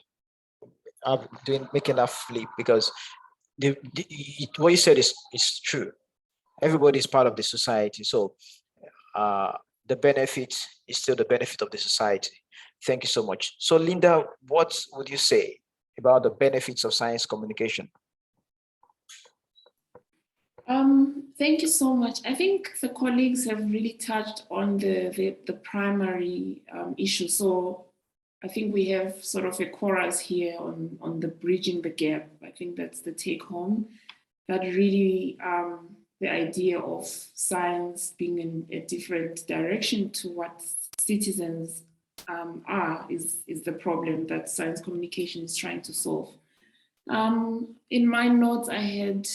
making that flip, because what you said is true. Everybody is part of the society, so the benefit is still the benefit of the society. Thank you so much. So Linda, what would you say about the benefits of science communication? Thank you so much. I think the colleagues have really touched on the primary issue. So I think we have sort of a chorus here on the bridging the gap. I think that's the take home, that really the idea of science being in a different direction to what citizens is the problem that science communication is trying to solve. In my notes, I had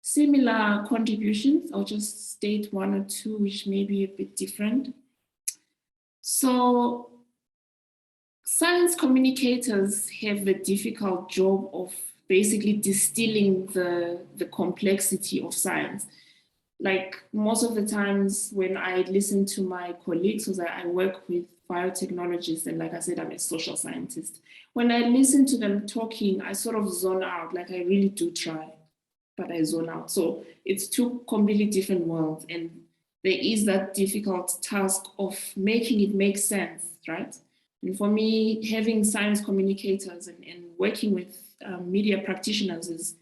similar contributions. I'll just state one or two, which may be a bit different. So science communicators have the difficult job of basically distilling the complexity of science. Like most of the times when I listen to my colleagues, because I work with biotechnologists, and like I said, I'm a social scientist. When I listen to them talking, I sort of zone out, like I really do try, but I zone out. So it's two completely different worlds. And there is that difficult task of making it make sense, right? And for me, having science communicators and working with media practitioners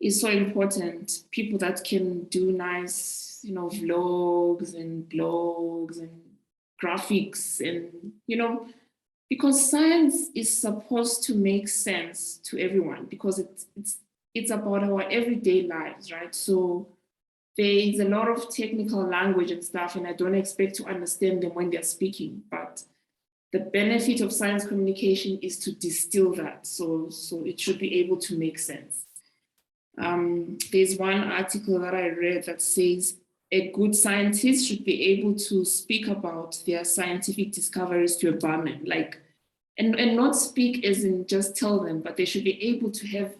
is so important. People that can do nice, vlogs and blogs and graphics, and, because science is supposed to make sense to everyone, because it's about our everyday lives, right? So there is a lot of technical language and stuff, and I don't expect to understand them when they're speaking, but the benefit of science communication is to distill that, so it should be able to make sense. There's one article that I read that says a good scientist should be able to speak about their scientific discoveries to a barman, and not speak as in just tell them, but they should be able to have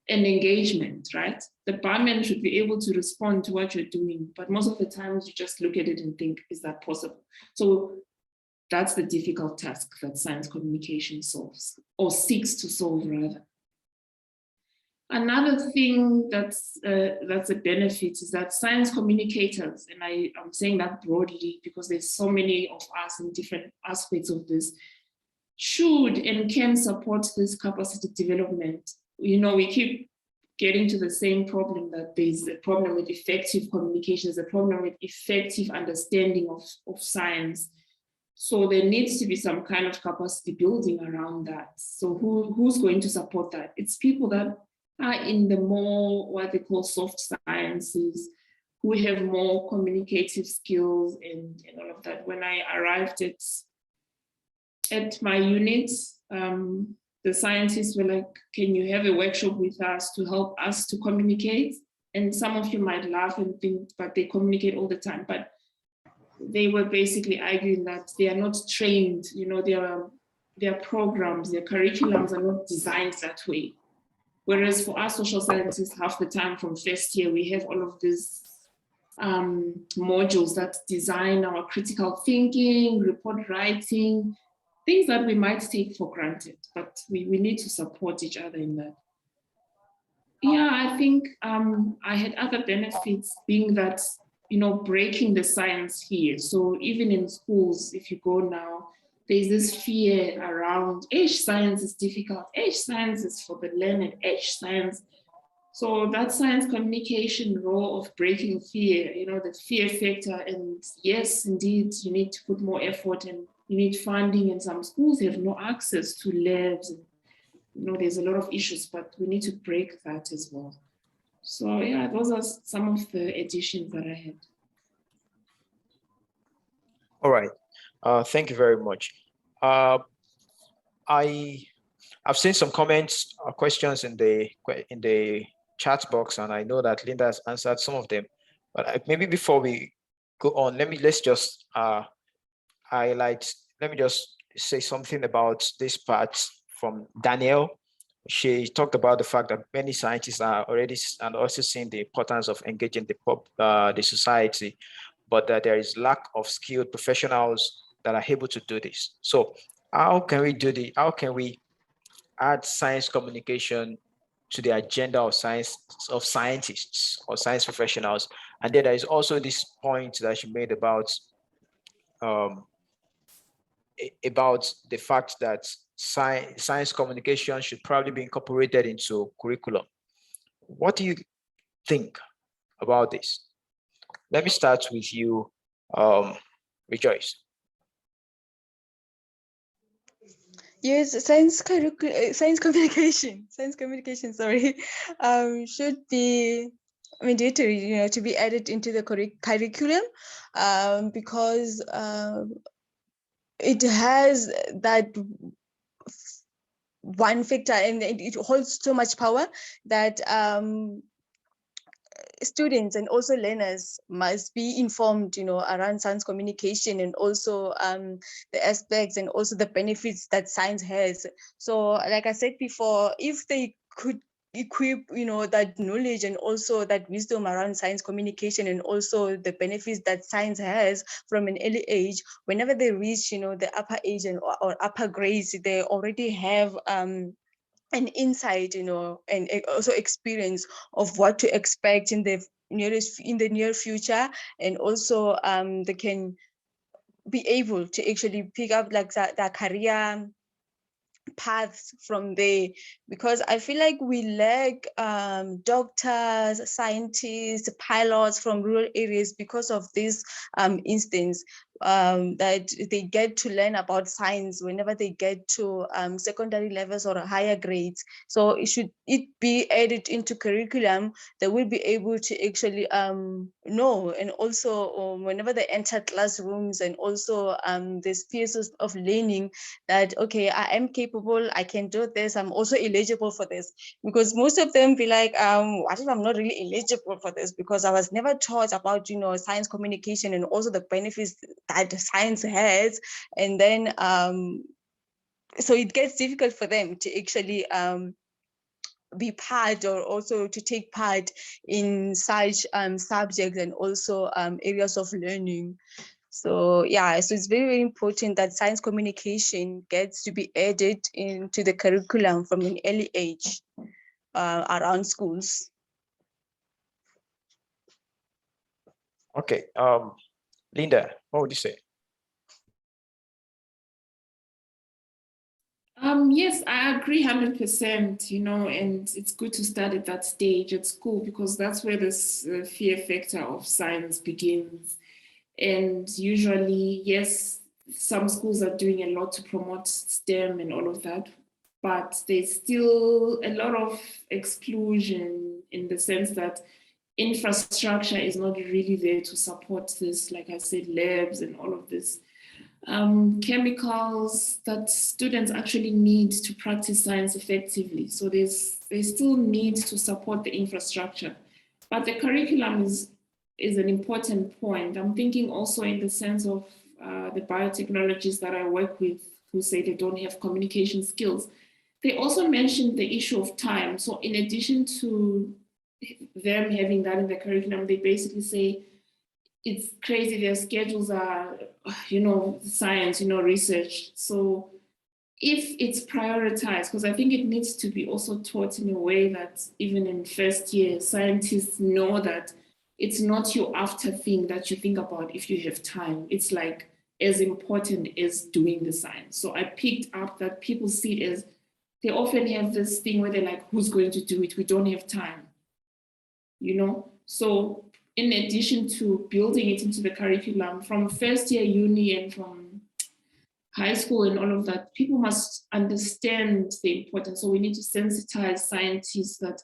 an engagement, right? The barman should be able to respond to what you're doing, but most of the times you just look at it and think, is that possible? So that's the difficult task that science communication solves, or seeks to solve rather. Another thing that's a benefit is that science communicators, and I'm saying that broadly because there's so many of us in different aspects of this, should and can support this capacity development. You know, we keep getting to the same problem, that there's a problem with effective communication, there's a problem with effective understanding of science. So there needs to be some kind of capacity building around that. So who's going to support that? It's people that are in the more what they call soft sciences, who have more communicative skills and all of that. When I arrived at my unit, the scientists were like, can you have a workshop with us to help us to communicate? And some of you might laugh and think, but they communicate all the time. But they were basically arguing that they are not trained, you know, their programs, their curriculums are not designed that way. Whereas for us social scientists, half the time from first year, we have all of these modules that design our critical thinking, report writing, things that we might take for granted, but we need to support each other in that. Yeah, I think I had other benefits, being that, you know, breaking the science here. So even in schools, if you go now, there's this fear around science is difficult, science is for the learned, science. So that science communication role of breaking fear, you know, the fear factor, and yes, indeed, you need to put more effort and you need funding, and some schools have no access to labs. And, you know, there's a lot of issues, but we need to break that as well. So yeah, those are some of the additions that I had. All right. Thank you very much. I've seen some comments or questions in the chat box, and I know that Linda has answered some of them. But maybe before we go on, let's just highlight. Let me just say something about this part from Danielle. She talked about the fact that many scientists are already and also seeing the importance of engaging the society, but that there is lack of skilled professionals that are able to do this. So how can we do the, how can we add science communication to the agenda of scientists or science professionals? And then there is also this point that she made about the fact that science communication should probably be incorporated into curriculum. What do you think about this? Let me start with you, Rejoice. Yes, science communication, sorry, should be mandatory, you know, to be added into the curriculum, because it has that one factor, and it holds so much power that students and also learners must be informed, you know, around science communication, and also the aspects and also the benefits that science has. So like I said before, if they could equip, you know, that knowledge and also that wisdom around science communication, and also the benefits that science has from an early age, whenever they reach, you know, the upper age and or upper grades, they already have an insight, you know, and also experience of what to expect in the near future, and also they can be able to actually pick up like that career paths from there, because I feel like we lack doctors, scientists, pilots from rural areas because of this instance, that they get to learn about science whenever they get to secondary levels or higher grades. So it be added into curriculum, they will be able to actually know, and also whenever they enter classrooms, and also the spaces of learning, that okay, I am capable, I can do this, I'm also eligible for this. Because most of them be like, what if I'm not really eligible for this, because I was never taught about, you know, science communication and also the benefits that science has. And then so it gets difficult for them to actually be part, or also to take part in such subjects and also areas of learning. So yeah, so it's very, very important that science communication gets to be added into the curriculum from an early age. around schools. Okay, Linda, what would you say? Yes, I agree 100%, you know, and it's good to start at that stage at school because that's where this fear factor of science begins. And usually, yes, some schools are doing a lot to promote STEM and all of that, but there's still a lot of exclusion in the sense that infrastructure is not really there to support this, like I said, labs and all of this. Chemicals that students actually need to practice science effectively. So they still need to support the infrastructure. But the curriculum is an important point. I'm thinking also in the sense of the biotechnologists that I work with who say they don't have communication skills. They also mentioned the issue of time. So in addition to them having that in the curriculum, they basically say, it's crazy, their schedules are, you know, science, you know, research. So if it's prioritized, because I think it needs to be also taught in a way that even in first year, scientists know that it's not your after thing that you think about if you have time. It's like as important as doing the science. So I picked up that people see it as, they often have this thing where they're like, who's going to do it? We don't have time, you know? So in addition to building it into the curriculum from first year uni and from high school and all of that, people must understand the importance. So we need to sensitize scientists that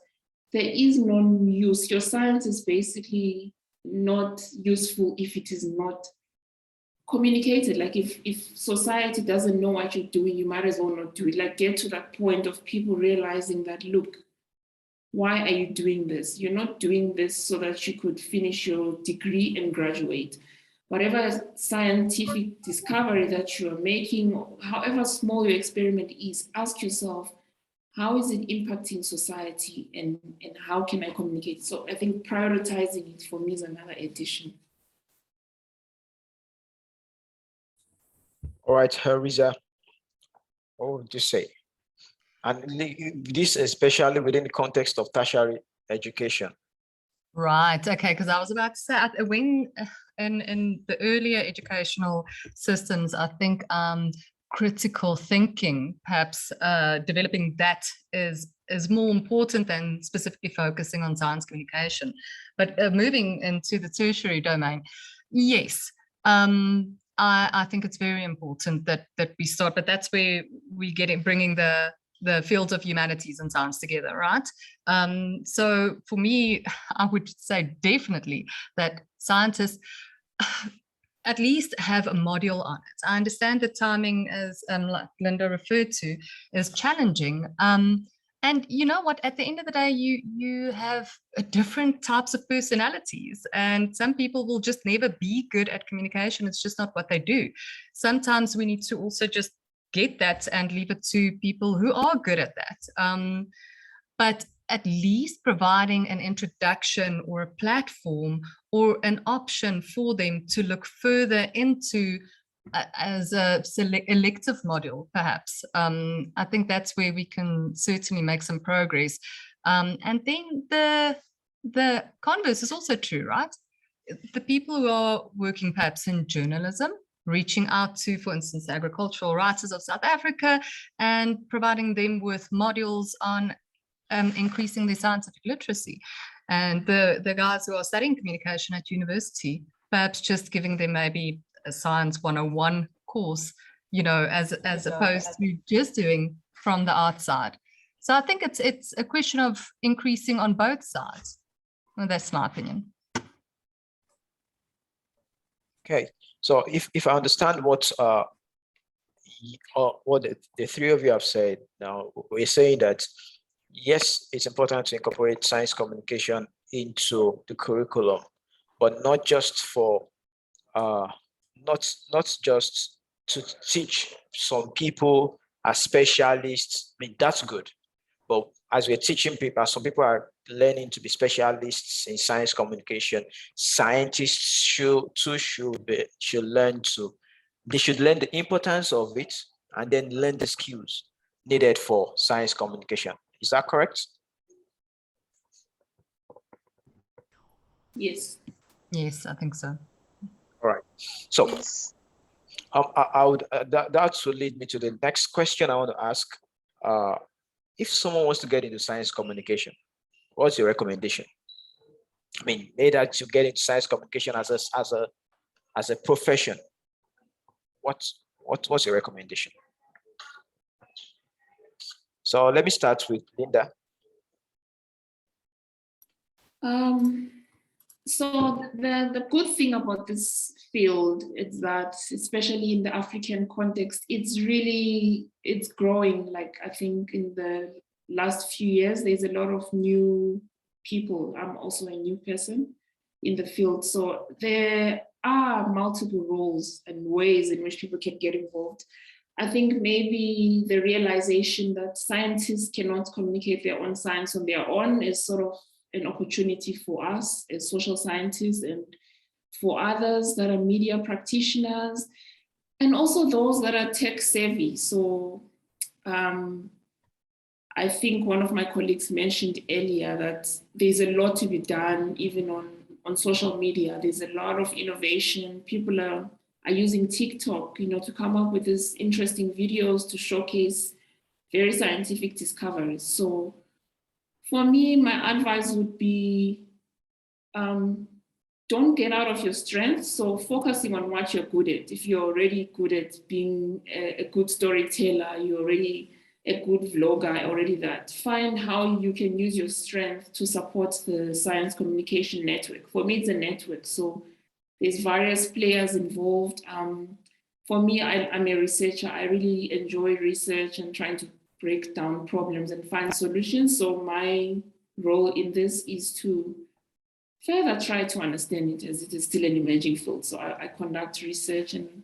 there is no use. Your science is basically not useful if it is not communicated. Like if society doesn't know what you're doing, you might as well not do it. Like get to that point of people realizing that, look, why are you doing this? You're not doing this so that you could finish your degree and graduate. Whatever scientific discovery that you're making, however small your experiment is, ask yourself, how is it impacting society and how can I communicate? So I think prioritizing it for me is another addition. All right, Riza, what would you say? And this especially within the context of tertiary education. Right. Okay. Because I was about to say, when in the earlier educational systems, I think critical thinking, perhaps developing that is more important than specifically focusing on science communication. But moving into the tertiary domain, yes. I think it's very important that we start, but that's where we bringing the fields of humanities and science together, right? So for me, I would say definitely that scientists at least have a module on it. I understand the timing, as like Linda referred to, is challenging. And you know what, at the end of the day, you have different types of personalities, and some people will just never be good at communication. It's just not what they do. Sometimes we need to also just get that and leave it to people who are good at that. But at least providing an introduction or a platform or an option for them to look further into as a elective module, perhaps. I think that's where we can certainly make some progress. And then the converse is also true, right? The people who are working perhaps in journalism, reaching out to, for instance, agricultural writers of South Africa and providing them with modules on increasing their scientific literacy. And the guys who are studying communication at university, perhaps just giving them maybe a Science 101 course, you know, as opposed to just doing from the outside. So I think it's a question of increasing on both sides. Well, that's my opinion. Okay, so if I understand what the three of you have said, now we're saying that yes, it's important to incorporate science communication into the curriculum, but not just for not just to teach some people as specialists. I mean, that's good, but as we're teaching people, some people are learning to be specialists in science communication. Scientists should learn the importance of it and then learn the skills needed for science communication. Is that correct? Yes. Yes, I think so. All right. So Yes. I would that should lead me to the next question I want to ask. If someone wants to get into science communication, what's your recommendation? I mean, either to get into science communication as a profession. What's your recommendation? So let me start with Linda. So the good thing about this field is that, especially in the African context, it's growing. Like, I think in the last few years, there's a lot of new people. I'm also a new person in the field. So there are multiple roles and ways in which people can get involved. I think maybe the realization that scientists cannot communicate their own science on their own is sort of an opportunity for us as social scientists and for others that are media practitioners, and also those that are tech savvy. So I think one of my colleagues mentioned earlier that there's a lot to be done even on social media. There's a lot of innovation. People are using TikTok, to come up with these interesting videos to showcase very scientific discoveries. So for me, my advice would be, don't get out of your strength. So focusing on what you're good at. If you're already good at being a good storyteller, you're already a good vlogger, already that. Find how you can use your strength to support the science communication network. For me, it's a network. So there's various players involved. For me, I'm a researcher. I really enjoy research and trying to break down problems and find solutions. So my role in this is to further try to understand it, as it is still an emerging field. So I conduct research and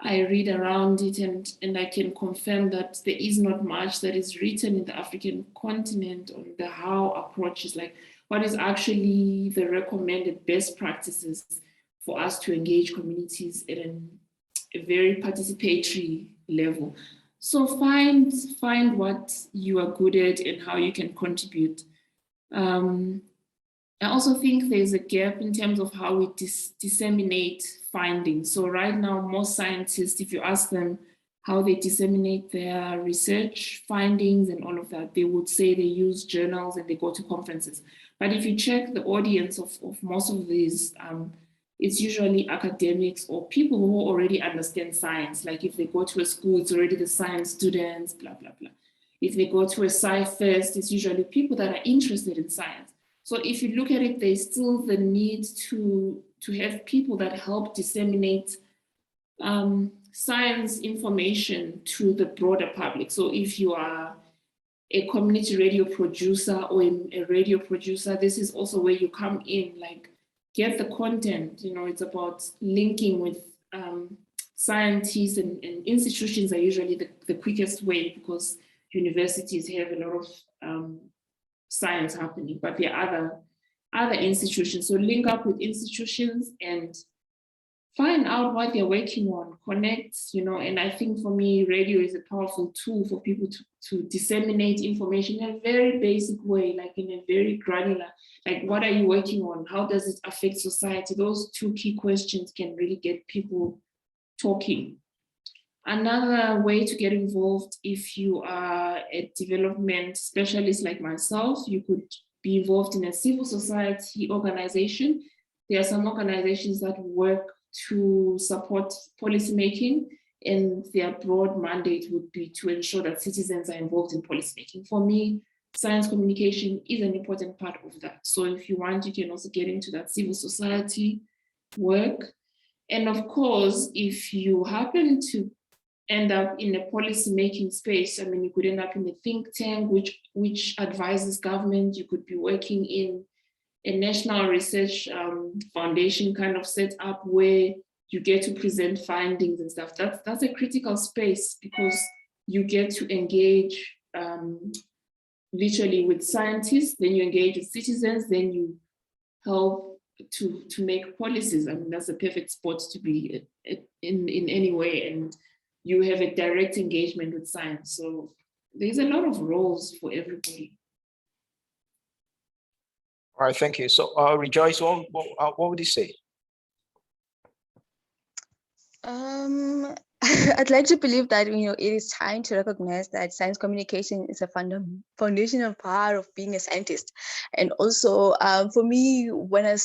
I read around it, and I can confirm that there is not much that is written in the African continent on the how approaches, like what is actually the recommended best practices for us to engage communities at a very participatory level. So find what you are good at and how you can contribute. I also think there's a gap in terms of how we disseminate findings. So right now, most scientists, if you ask them how they disseminate their research findings and all of that, they would say they use journals and they go to conferences. But if you check the audience of most of these, it's usually academics or people who already understand science. Like if they go to a school, it's already the science students, blah, blah, blah. If they go to a Sci-Fest, it's usually people that are interested in science. So if you look at it, there's still the need to have people that help disseminate science information to the broader public. So if you are a community radio producer or a radio producer, this is also where you come in, like get the content. It's about linking with scientists and institutions are usually the quickest way, because universities have a lot of science happening, but there are other institutions. So link up with institutions and find out what they're working on, connect, and I think for me, radio is a powerful tool for people to disseminate information in a very basic way, like in a very granular, like what are you working on? How does it affect society? Those two key questions can really get people talking. Another way to get involved, if you are a development specialist like myself, you could be involved in a civil society organization. There are some organizations that work to support policymaking, and their broad mandate would be to ensure that citizens are involved in policymaking. For me, science communication is an important part of that. So if you want, you can also get into that civil society work. And of course, if you happen to end up in a policy-making space, I mean, you could end up in a think tank which advises government. You could be working in a national research foundation kind of setup where you get to present findings and stuff. That's a critical space, because you get to engage literally with scientists, then you engage with citizens, then you help to make policies. I mean, that's a perfect spot to be in any way, and you have a direct engagement with science. So there's a lot of roles for everybody. All right, thank you. So, Rejoice, what would you say? I'd like to believe that it is time to recognize that science communication is a foundational part of being a scientist, and also for me, when I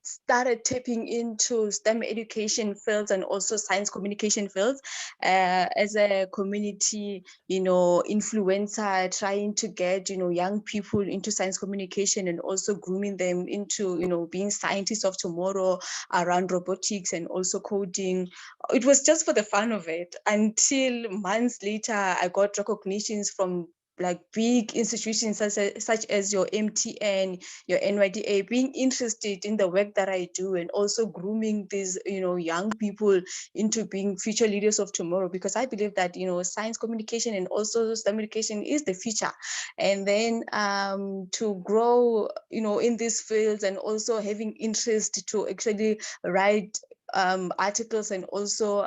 started tapping into STEM education fields and also science communication fields as a community, influencer, trying to get, young people into science communication and also grooming them into, being scientists of tomorrow around robotics and also coding. It was just for the fun of it until months later, I got recognitions from like big institutions such as your MTN, your NYDA, being interested in the work that I do and also grooming these, young people into being future leaders of tomorrow, because I believe that, science communication and also STEM education is the future. And then to grow, in these fields and also having interest to actually write articles and also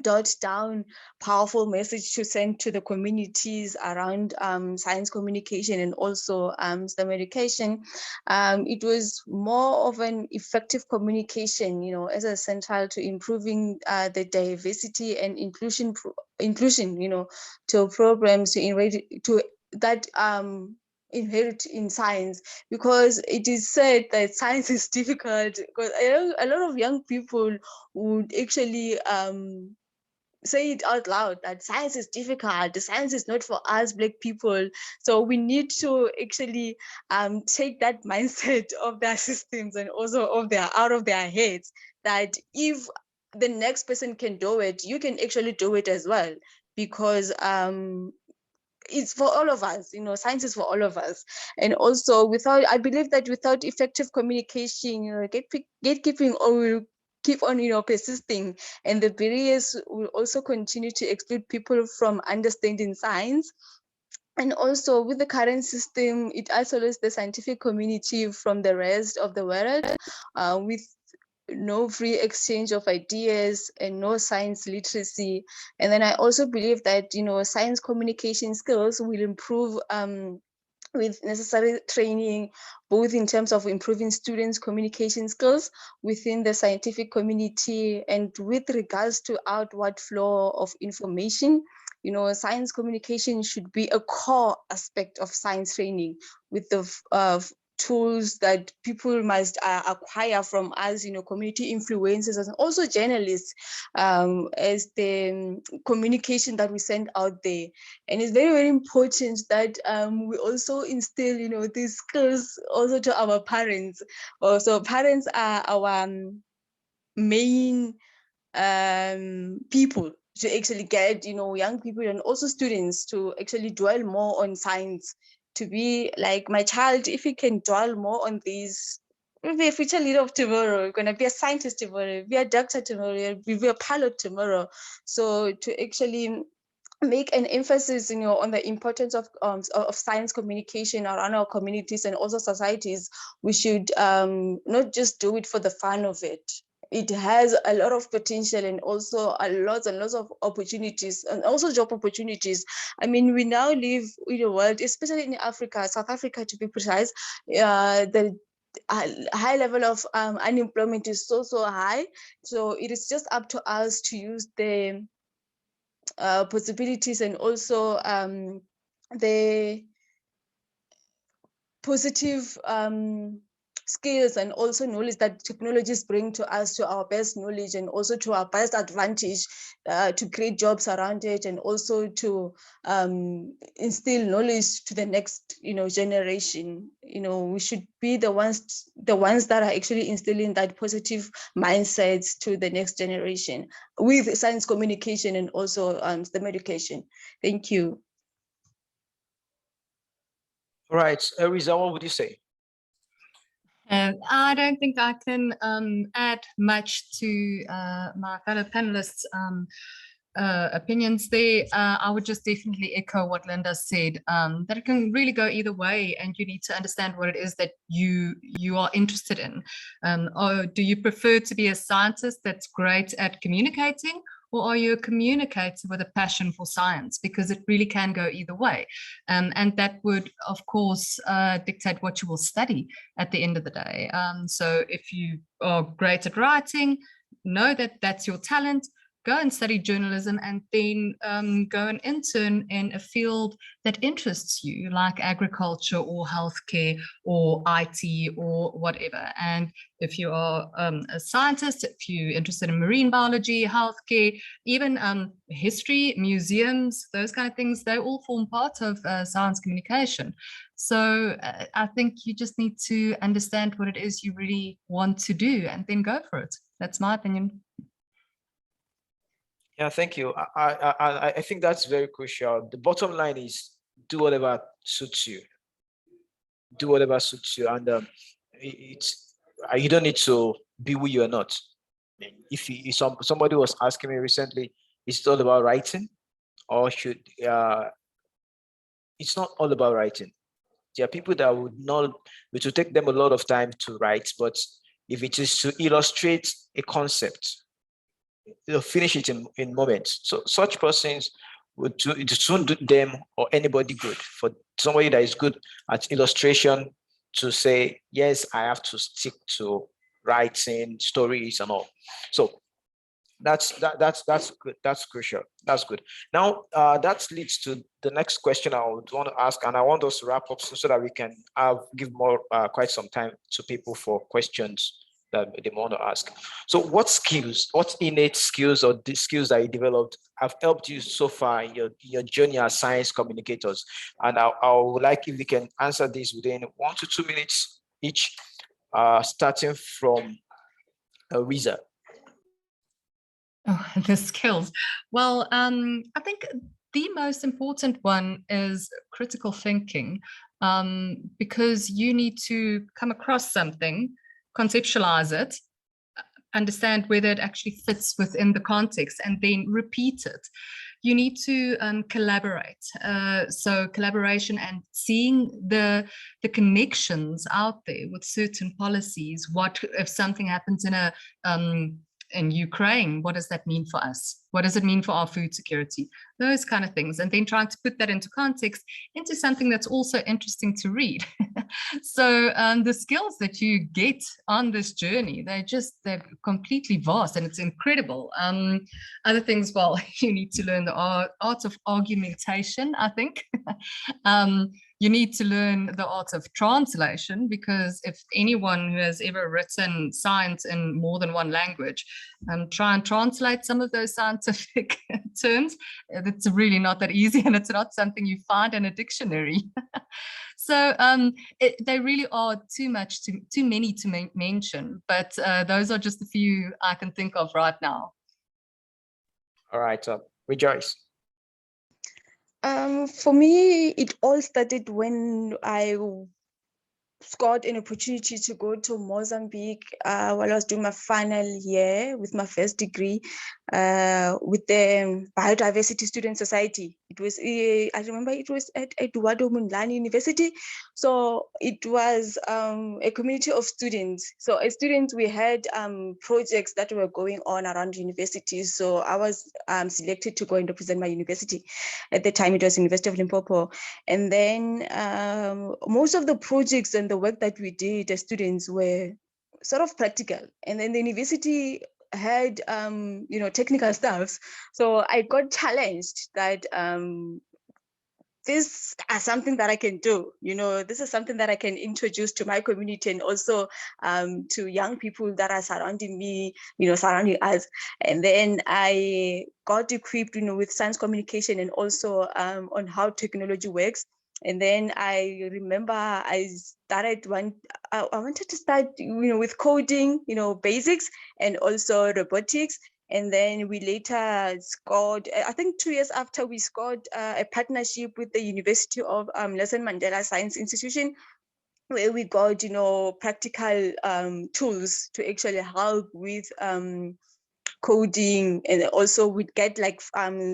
jot down powerful message to send to the communities around science communication and also STEM education. It was more of an effective communication, as a central to improving the diversity and inclusion, to programs to that inherit in science, because it is said that science is difficult, because a lot of young people would actually say it out loud that science is difficult, the science is not for us Black people. So we need to actually take that mindset of their systems and also out of their heads, that if the next person can do it, you can actually do it as well, because it's for all of us, science is for all of us. And also I believe that without effective communication, gatekeeping will keep on, persisting, and the barriers will also continue to exclude people from understanding science. And also with the current system, it isolates the scientific community from the rest of the world, with no free exchange of ideas and no science literacy. And then I also believe that, science communication skills will improve with necessary training, both in terms of improving students' communication skills within the scientific community and with regards to outward flow of information. Science communication should be a core aspect of science training, with the tools that people must acquire from us, community influencers and also journalists, as the communication that we send out there. And it's very, very important that we also instill, these skills also to our parents. Also, parents are our main people to actually get, young people and also students to actually dwell more on science, to be like, my child, if you can dwell more on these, you'll be a future leader of tomorrow. You're going to be a scientist tomorrow, be a doctor tomorrow, you'll be a pilot tomorrow. So to actually make an emphasis, on the importance of science communication around our communities and also societies, we should not just do it for the fun of it. It has a lot of potential and also lots and lots of opportunities, and also job opportunities. I mean, we now live in a world, especially in Africa, South Africa to be precise, the high level of unemployment is so high. So it is just up to us to use the possibilities and also the positive skills and also knowledge that technologies bring to us, to our best knowledge and also to our best advantage, to create jobs around it, and also to instill knowledge to the next generation. We should be the ones that are actually instilling that positive mindsets to the next generation with science communication and also STEM education. Thank you. All right, Riza, what would you say? I don't think I can add much to my fellow panelists' opinions there. I would just definitely echo what Linda said, that it can really go either way, and you need to understand what it is that you are interested in. Or do you prefer to be a scientist that's great at communicating, or are you a communicator with a passion for science? Because it really can go either way. And that would, of course, dictate what you will study at the end of the day. So if you are great at writing, know that that's your talent, go and study journalism, and then go and intern in a field that interests you, like agriculture or healthcare or IT or whatever. And if you are a scientist, if you're interested in marine biology, healthcare, even history, museums, those kind of things, they all form part of science communication. So I think you just need to understand what it is you really want to do and then go for it. That's my opinion. Yeah, thank you. I think that's very crucial. The bottom line is do whatever suits you. Do whatever suits you, and you don't need to be who you are not. If somebody was asking me recently, is it all about writing, or should it's not all about writing. There are people that would not, it will take them a lot of time to write, but if it is to illustrate a concept, they'll finish it in moments. So such persons would do it soon do them or anybody good. For somebody that is good at illustration to say, yes, I have to stick to writing stories and all. So that's good. That's crucial. That's good. Now that leads to the next question I would want to ask, and I want us to wrap up so that we can give more quite some time to people for questions that they want to ask. So what innate skills or the skills that you developed have helped you so far in your journey as science communicators? And I would like if we can answer this within 1 to 2 minutes each, starting from Riza. Oh, the skills. Well, I think the most important one is critical thinking, because you need to come across something, conceptualize it, understand whether it actually fits within the context, and then repeat it. You need to collaborate. So collaboration and seeing the connections out there with certain policies. What if something happens in Ukraine, what does that mean for us? What does it mean for our food security? Those kind of things. And then trying to put that into context, into something that's also interesting to read. So the skills that you get on this journey, they're completely vast, and it's incredible. Other things, well, you need to learn the art of argumentation, I think. You need to learn the art of translation, because if anyone who has ever written science in more than one language, try and translate some of those scientific terms, it's really not that easy, and it's not something you find in a dictionary. So they really are too many to mention, but those are just a few I can think of right now. All right, Rejoice. For me, it all started when I got an opportunity to go to Mozambique while I was doing my final year with my first degree with the Biodiversity Student Society. It was, I remember it was at Eduardo Mondlane University. So it was a community of students. So as students, we had projects that were going on around universities. So I was selected to go and represent my university. At the time, it was University of Limpopo. And then most of the projects and the work that we did as students were sort of practical. And then the university had technical stuff. So I got challenged that this is something that I can do. This is something that I can introduce to my community, and also to young people that are surrounding me, surrounding us. And then I got equipped, with science communication, and also on how technology works. And then I remember I wanted to start, with coding, basics, and also robotics. And then we later scored, I think 2 years after, we scored a partnership with the University of Nelson Mandela Science Institution, where we got, practical tools to actually help with coding, and also we'd get like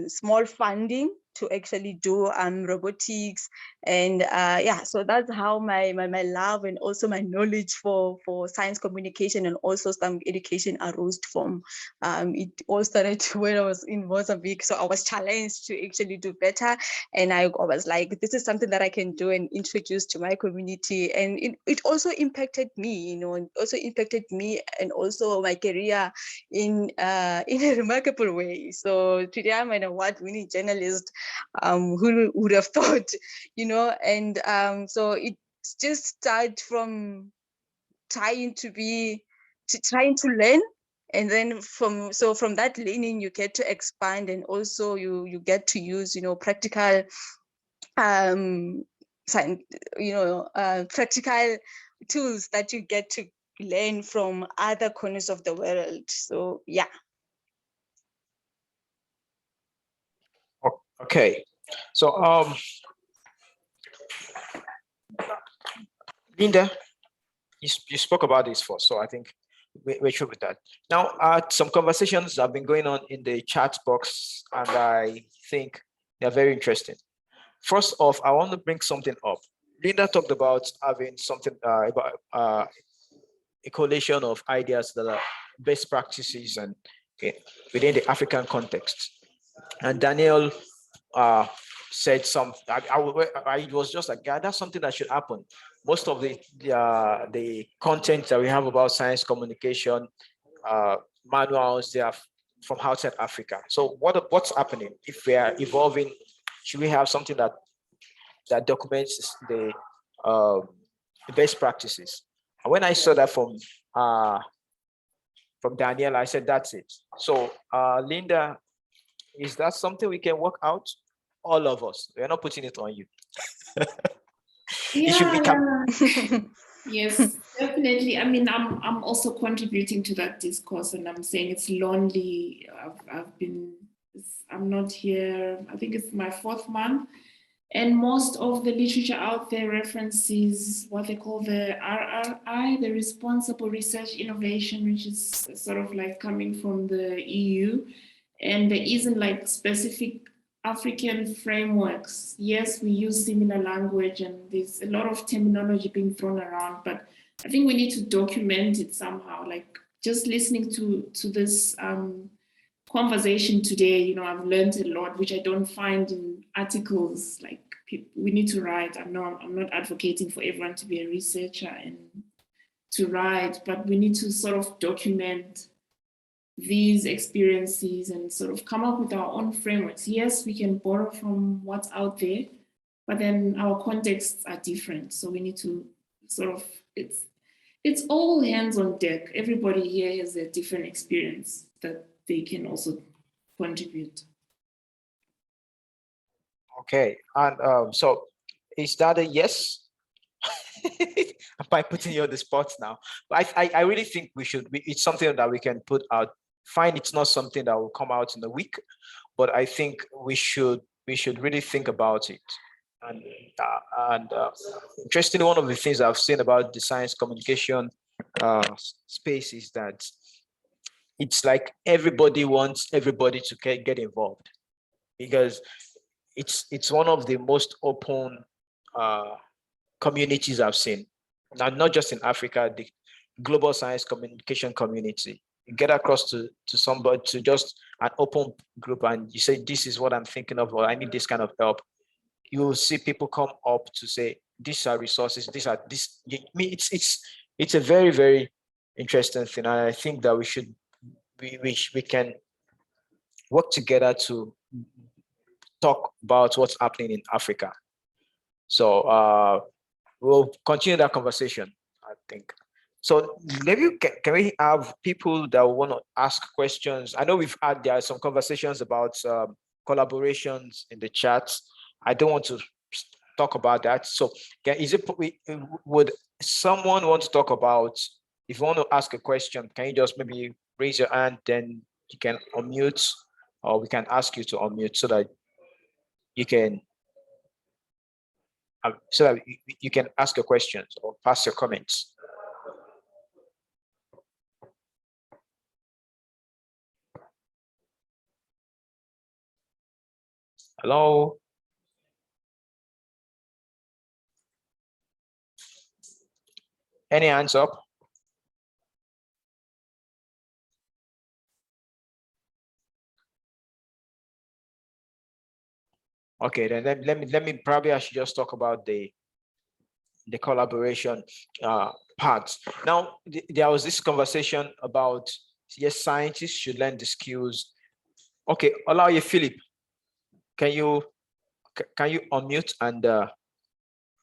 small funding to actually do robotics, and yeah, so that's how my love and also my knowledge for science communication and also STEM education arose from. It all started when I was in Mozambique, so I was challenged to actually do better, and I was like, this is something that I can do and introduce to my community, and it also impacted me, and also impacted me and also my career in a remarkable way. So today I'm an award-winning journalist. Who would have thought, and so it just started from trying to learn, and then from that learning you get to expand, and also you get to use practical practical tools that you get to learn from other corners of the world. So yeah. Okay, so Linda, you spoke about this first, so I think we're sure with that. Now, some conversations have been going on in the chat box, and I think they're very interesting. First off, I want to bring something up. Linda talked about having something about a coalition of ideas that are best practices and within the African context. And Daniel said something. I was just like, yeah, that's something that should happen. Most of the content that we have about science communication manuals, they are from outside Africa. So what's happening? If we are evolving, should we have something that documents the best practices? And when I saw that from Daniel, I said, that's it. So Linda, is that something we can work out? All of us. We're not putting it on you. It should be Yes, definitely. I mean, I'm also contributing to that discourse, and I'm saying it's lonely. I'm not here. I think it's my 4th month, and most of the literature out there references what they call the RRI, the Responsible Research Innovation, which is sort of like coming from the EU, and there isn't like specific African frameworks. Yes, we use similar language and there's a lot of terminology being thrown around, but I think we need to document it somehow. Like just listening to this conversation today, I've learned a lot, which I don't find in articles. Like we need to write. I'm not advocating for everyone to be a researcher and to write, but we need to sort of document these experiences and sort of come up with our own frameworks. Yes, we can borrow from what's out there, but then our contexts are different. So we need to sort of, it's all hands on deck. Everybody here has a different experience that they can also contribute. Okay, and so is that a yes? By putting you on the spot now, but I really think it's something that we can put out. Fine, it's not something that will come out in a week, but I think we should really think about it. And interestingly, one of the things I've seen about the science communication space is that it's like everybody wants everybody to get involved, because it's one of the most open communities I've seen. Now, not just in Africa, the global science communication community. You get across to somebody, to just an open group, and you say, this is what I'm thinking of, or I need this kind of help. You will see people come up to say, these are resources, these are this. I mean, it's a very, very interesting thing. And I think that we can work together to talk about what's happening in Africa. So we'll continue that conversation, I think. So maybe can we have people that want to ask questions? I know there are some conversations about collaborations in the chat. I don't want to talk about that. So would someone want to talk about, if you want to ask a question, can you just maybe raise your hand, then you can unmute, or we can ask you to unmute so that you can you can ask your questions or pass your comments. Hello? Any hands up? Okay, then let me probably I should just talk about the collaboration parts. Now, there was this conversation about, yes, scientists should learn the skills. Okay, allow you, Philip. Can you unmute and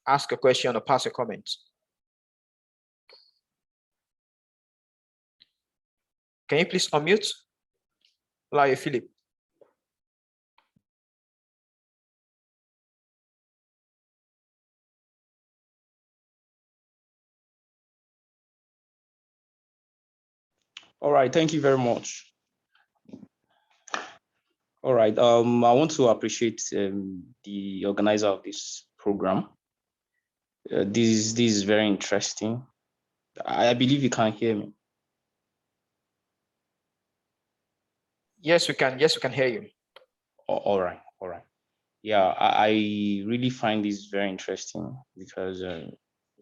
ask a question or pass a comment? Can you please unmute? Allow you, Philip. All right, thank you very much. All right, I want to appreciate the organizer of this program. This is very interesting. I believe you can hear me. Yes, we can. Yes, we can hear you. All right. Yeah, I really find this very interesting because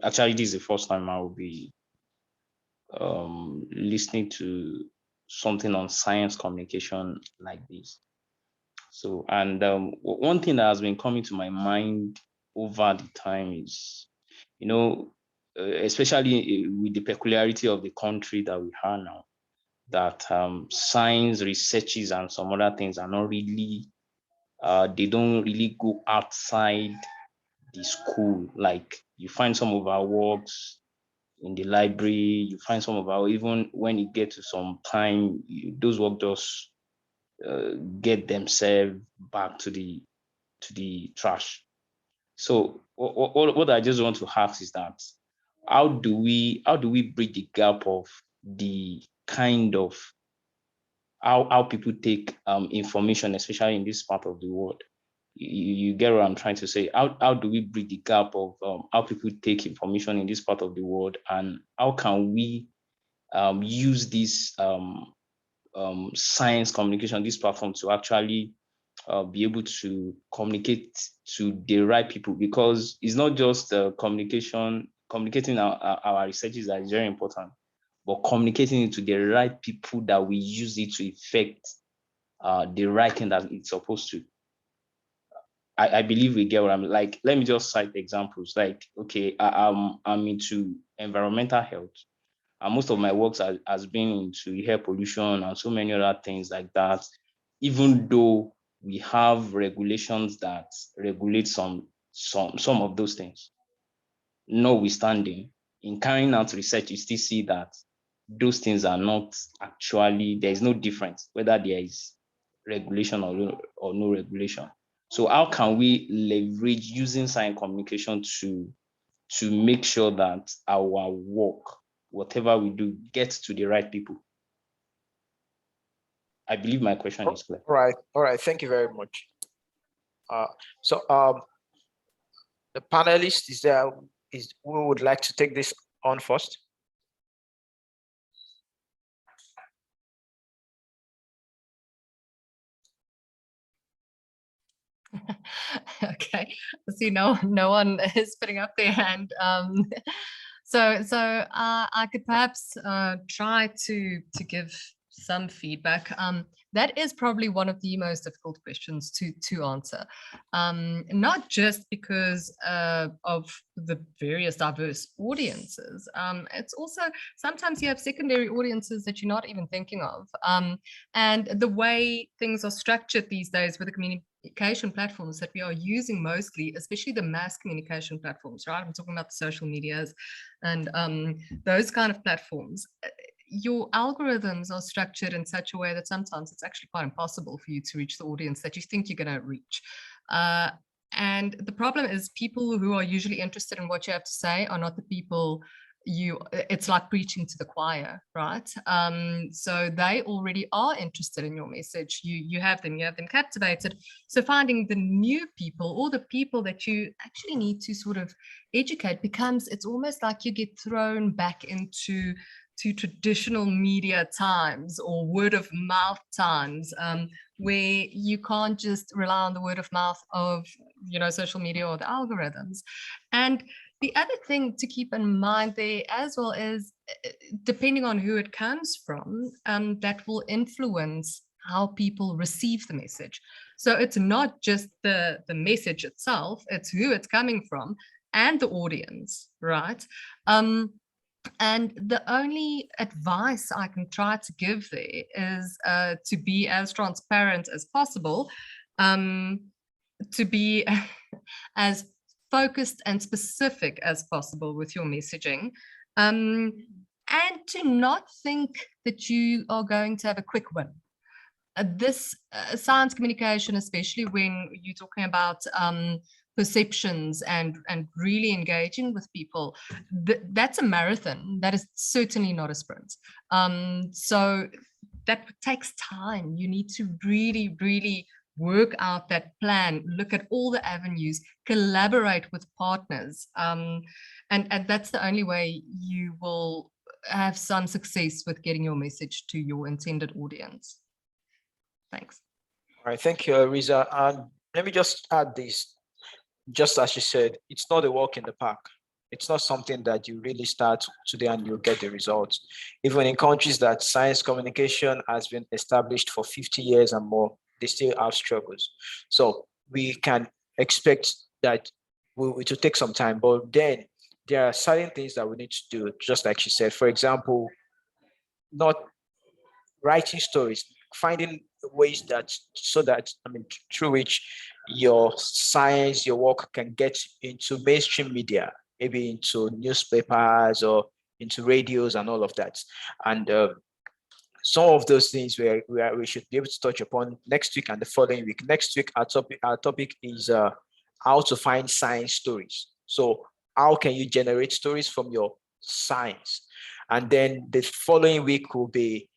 actually this is the first time I will be listening to something on science communication like this. So, and one thing that has been coming to my mind over the time is, you know, especially with the peculiarity of the country that we are now, that science researches and some other things are not really, they don't really go outside the school. Like you find some of our works in the library, you find some of our, even when you get to some time, those work just get themselves back to the trash. So what I just want to ask is that how do we bridge the gap of the kind of how people take information, especially in this part of the world? You get what I'm trying to say? How do we bridge the gap of how people take information in this part of the world, and how can we use this science communication, this platform, to actually be able to communicate to the right people? Because it's not just communicating our researches that is very important, but communicating it to the right people that we use it to effect the right thing that it's supposed to. I believe we get what I'm like. Let me just cite examples. Like, okay, I'm into environmental health. And most of my works has been into air pollution and so many other things like that. Even though we have regulations that regulate some of those things, notwithstanding, in carrying out research, you still see that those things are not actually, there is no difference whether there is regulation or no regulation. So how can we leverage using science communication to make sure that our work, whatever we do, gets to the right people? I believe my question is clear. All right. Thank you very much. So the panelists, who would like to take this on first? Okay, see, no one is putting up their hand. So I could perhaps try to give some feedback. That is probably one of the most difficult questions to answer, not just because of the various diverse audiences. It's also sometimes you have secondary audiences that you're not even thinking of, and the way things are structured these days with the communication platforms that we are using mostly, especially the mass communication platforms, right? I'm talking about the social medias and those kind of platforms. Your algorithms are structured in such a way that sometimes it's actually quite impossible for you to reach the audience that you think you're going to reach. And the problem is people who are usually interested in what you have to say are not the people it's like preaching to the choir, right? So they already are interested in your message. You have them captivated. So finding the new people, or the people that you actually need to sort of educate, it's almost like you get thrown back into traditional media times or word of mouth times, where you can't just rely on the word of mouth of, social media or the algorithms. And the other thing to keep in mind there as well is, depending on who it comes from, that will influence how people receive the message. So it's not just the message itself, it's who it's coming from and the audience, right? And the only advice I can try to give there is to be as transparent as possible, to be as focused and specific as possible with your messaging, and to not think that you are going to have a quick win. This science communication, especially when you're talking about perceptions and really engaging with people, that's a marathon. That is certainly not a sprint. So that takes time. You need to really, really work out that plan, look at all the avenues, collaborate with partners. And that's the only way you will have some success with getting your message to your intended audience. Thanks. All right, thank you, Ariza. And let me just add this. Just as you said, it's not a walk in the park. It's not something that you really start today and you'll get the results. Even in countries that science communication has been established for 50 years and more, they still have struggles. So we can expect that it will take some time, but then there are certain things that we need to do, just like she said. For example, not writing stories, finding ways through which your science, your work can get into mainstream media, maybe into newspapers or into radios and all of that. And some of those things we should be able to touch upon next week and the following week. Next week, our topic is how to find science stories. So how can you generate stories from your science? And then the following week will be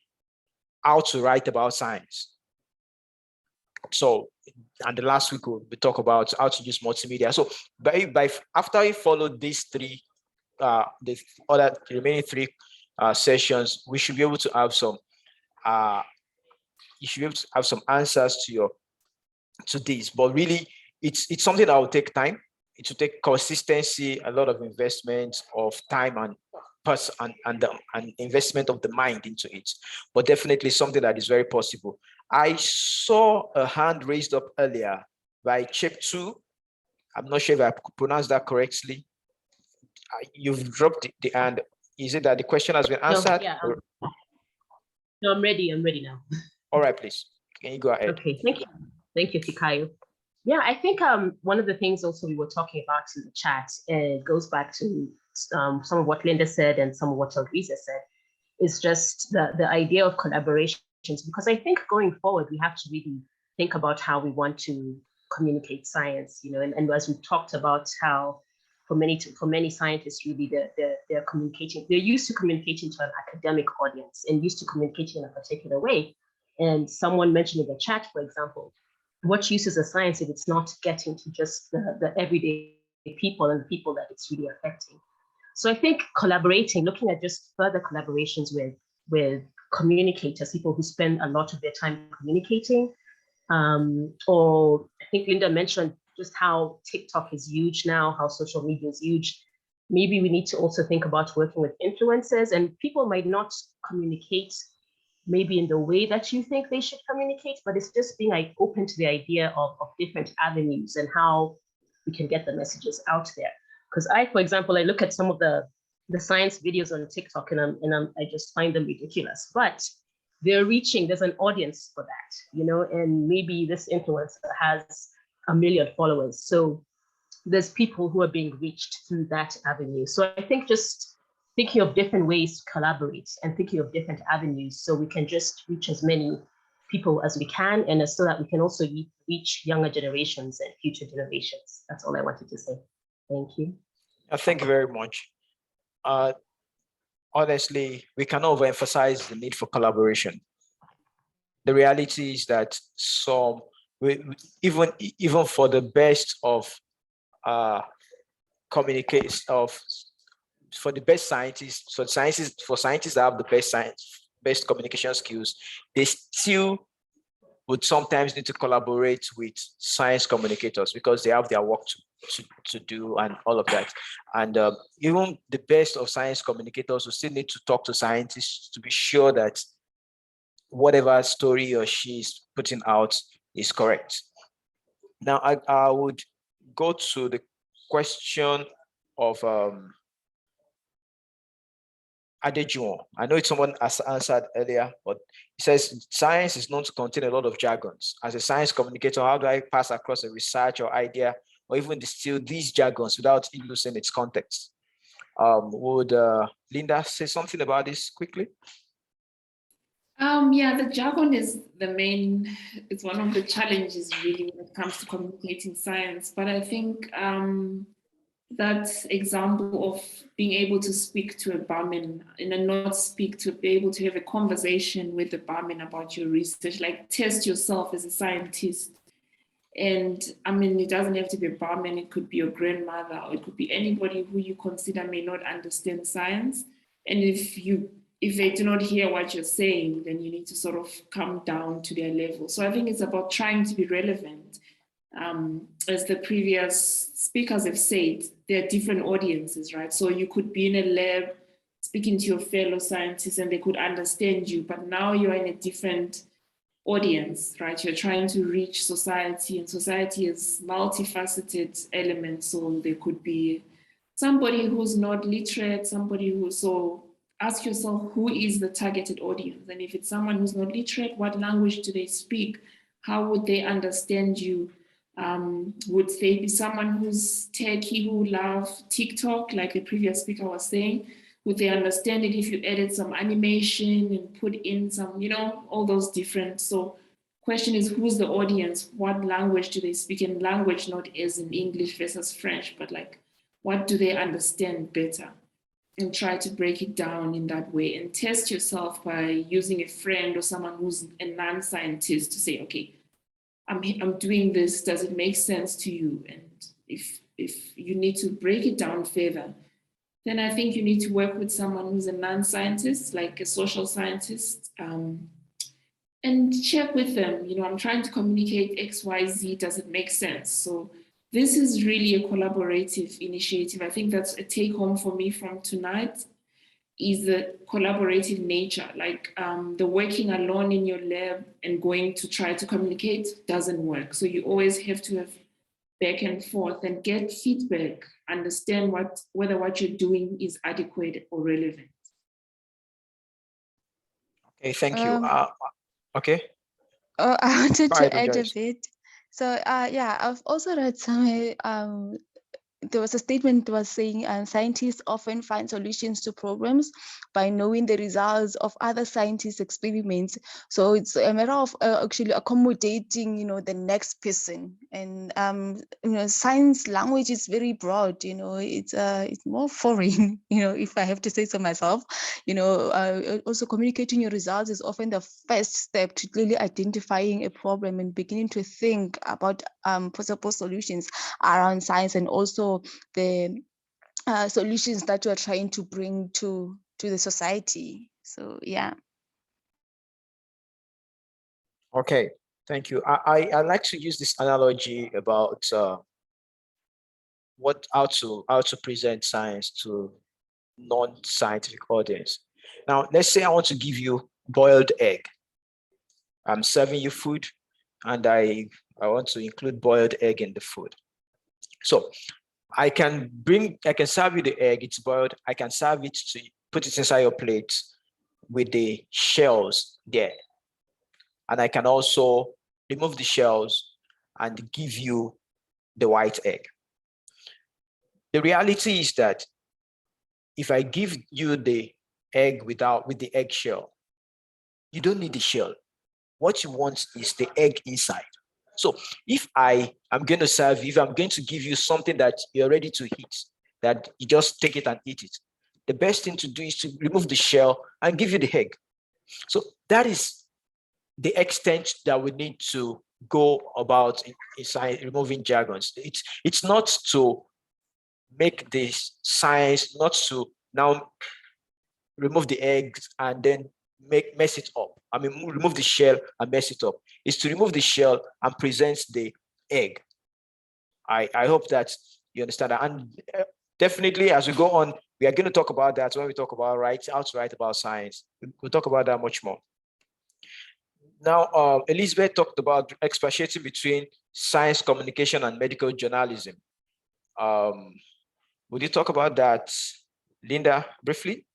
how to write about science. So, and the last week we talk about how to use multimedia. So after you follow these three, the remaining three sessions, we should be able to have some you should be able to have some answers to this. But really, it's something that will take time. It will take consistency, a lot of investment of time and investment of the mind into it. But definitely something that is very possible. I saw a hand raised up earlier by Chep2. I'm not sure if I pronounced that correctly. You've dropped the hand. Is it that the question has been answered? No, yeah, no, I'm ready now. All right, please. Can you go ahead? Okay, thank you. Thank you, Fikayo. Yeah, I think one of the things also we were talking about in the chat, and it goes back to some of what Linda said and some of what Elvisa said, is just the idea of collaborations, because I think going forward, we have to really think about how we want to communicate science, and as we've talked about how for many scientists, really they're communicating, they're used to communicating to an academic audience and used to communicating in a particular way. And someone mentioned in the chat, for example, what use is a science if it's not getting to just the everyday people and the people that it's really affecting? So I think collaborating, looking at just further collaborations with communicators, people who spend a lot of their time communicating, or I think Linda mentioned just how TikTok is huge now, how social media is huge. Maybe we need to also think about working with influencers, and people might not communicate maybe in the way that you think they should communicate, but it's just being like open to the idea of different avenues and how we can get the messages out there. Because for example, I look at some of the science videos on TikTok and I just find them ridiculous, but there's an audience for that, and maybe this influencer has 1 million followers. So there's people who are being reached through that avenue. So I think just thinking of different ways to collaborate and thinking of different avenues so we can just reach as many people as we can, and so that we can also reach younger generations and future generations. That's all I wanted to say. Thank you. Thank you very much. Honestly, we cannot overemphasize the need for collaboration. The reality is that even for the best of for the best scientists, for scientists that have the best communication skills, they still would sometimes need to collaborate with science communicators because they have their work to do and all of that. And even the best of science communicators will still need to talk to scientists to be sure that whatever story he or she is putting out is correct. Now, I would go to the question of Adejuwon. I know it's someone has answered earlier, but it says science is known to contain a lot of jargons. As a science communicator, how do I pass across a research or idea or even distill these jargons without losing its context? Would Linda say something about this quickly? Yeah, the jargon is it's one of the challenges really when it comes to communicating science. But I think that example of being able to speak to a barman be able to have a conversation with the barman about your research, like test yourself as a scientist. And I mean, it doesn't have to be a barman, it could be your grandmother, or it could be anybody who you consider may not understand science. And if they do not hear what you're saying, then you need to sort of come down to their level. So I think it's about trying to be relevant. As the previous speakers have said, there are different audiences, right? So you could be in a lab speaking to your fellow scientists and they could understand you, but now you're in a different audience, right? You're trying to reach society, and society is multifaceted elements. So there could be somebody who's not literate, so ask yourself, who is the targeted audience? And if it's someone who's not literate, what language do they speak? How would they understand you? Would they be someone who's techie, who love TikTok, like the previous speaker was saying? Would they understand it if you added some animation and put in some, all those different? So question is, who's the audience? What language do they speak? And language not as in English versus French, but like, what do they understand better? And try to break it down in that way and test yourself by using a friend or someone who's a non-scientist to say, okay, I'm doing this, does it make sense to you? And if you need to break it down further, then I think you need to work with someone who's a non-scientist, like a social scientist, and check with them, I'm trying to communicate X, Y, Z, does it make sense? So this is really a collaborative initiative. I think that's a take home for me from tonight, is the collaborative nature. Like the working alone in your lab and going to try to communicate doesn't work. So you always have to have back and forth and get feedback, understand whether what you're doing is adequate or relevant. Okay, thank you. Okay. I wanted Go ahead, to add a Joyce. bit. So yeah, I've also read somewhere there was a statement that was saying scientists often find solutions to problems by knowing the results of other scientists' experiments. So it's a matter of actually accommodating, the next person. And science language is very broad. It's more foreign. If I have to say so myself. Also communicating your results is often the first step to clearly identifying a problem and beginning to think about possible solutions around science, and also the solutions that you are trying to bring to the society. So yeah. Okay, thank you. I like to use this analogy about how to present science to non-scientific audience. Now, let's say I want to give you boiled egg. I'm serving you food, and I want to include boiled egg in the food. So I can serve you the egg, it's boiled. I can serve it to put it inside your plate with the shells there. And I can also remove the shells and give you the white egg. The reality is that if I give you the egg with the egg shell, you don't need the shell. What you want is the egg inside. So if I'm going to give you something that you're ready to eat, that you just take it and eat it, the best thing to do is to remove the shell and give you the egg. So that is the extent that we need to go about in removing jargons. It's not to make this science, not to now remove the eggs and then mess it up. I mean, remove the shell and mess it up. is to remove the shell and present the egg. I hope that you understand that. And definitely, as we go on, we are going to talk about that when we talk about how to write about science. We'll talk about that much more. Now, Elizabeth talked about expatiating between science communication and medical journalism. Would you talk about that, Linda, briefly?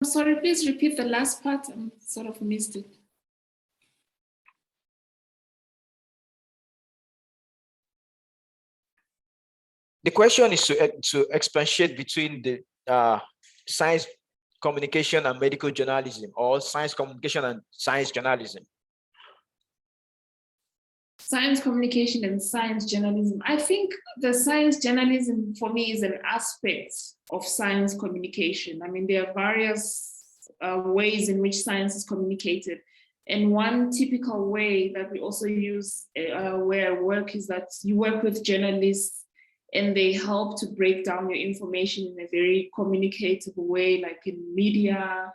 I'm sorry, please repeat the last part. I sort of missed it. The question is to expatiate between the science communication and medical journalism, or science communication and science journalism. Science communication and science journalism. I think the science journalism for me is an aspect of science communication. I mean, there are various ways in which science is communicated. And one typical way that we also use where I work is that you work with journalists and they help to break down your information in a very communicatable way, like in media.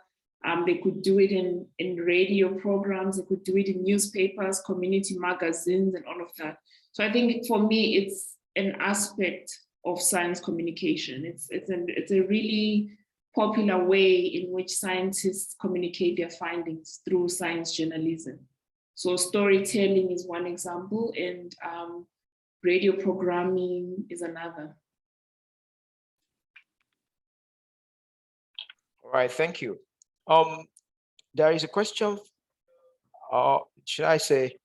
They could do it in radio programs, they could do it in newspapers, community magazines, and all of that. So I think for me, it's an aspect of science communication. It's a really popular way in which scientists communicate their findings through science journalism. So storytelling is one example, and radio programming is another. All right, thank you. There is a question, should I say,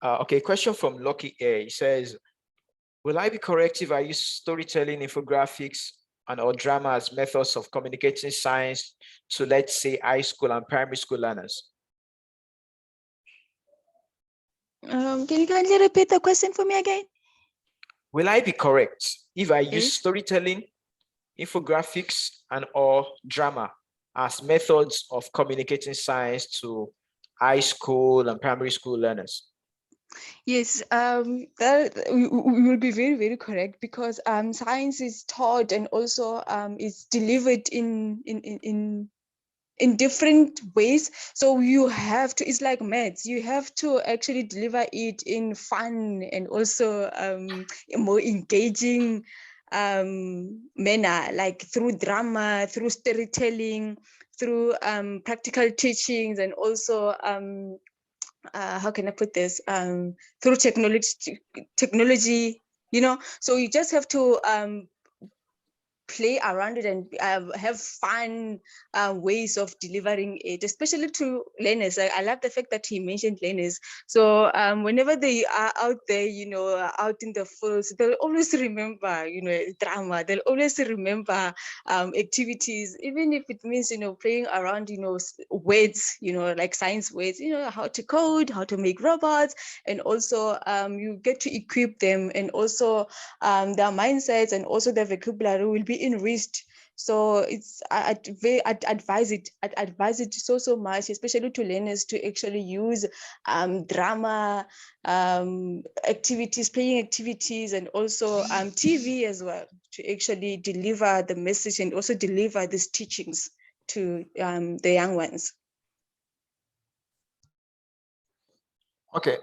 okay, question from Lucky A. He says, will I be correct if I use storytelling, infographics, and or drama as methods of communicating science to, let's say, high school and primary school learners? Can you kindly repeat the question for me again? Will I be correct if I use storytelling, infographics, and or drama as methods of communicating science to high school and primary school learners? Yes, that we will be very, very correct, because science is taught and also is delivered in different ways. So you have to, it's like maths, you have to actually deliver it in fun and also a more engaging manner, like through drama, through storytelling, through practical teachings, and also how can I put this, through technology, you know. So you just have to play around it and have fun ways of delivering it, especially to learners. I love the fact that he mentioned learners. So whenever they are out there, you know, out in the fields, they'll always remember, you know, drama. They'll always remember activities, even if it means, you know, playing around, you know, words, you know, like science words, you know, how to code, how to make robots, and also you get to equip them, and also their mindsets and also their vocabulary will be enriched. So it's I'd advise it so much, especially to learners, to actually use drama activities, playing activities, and also TV as well, to actually deliver the message and also deliver these teachings to the young ones. Okay.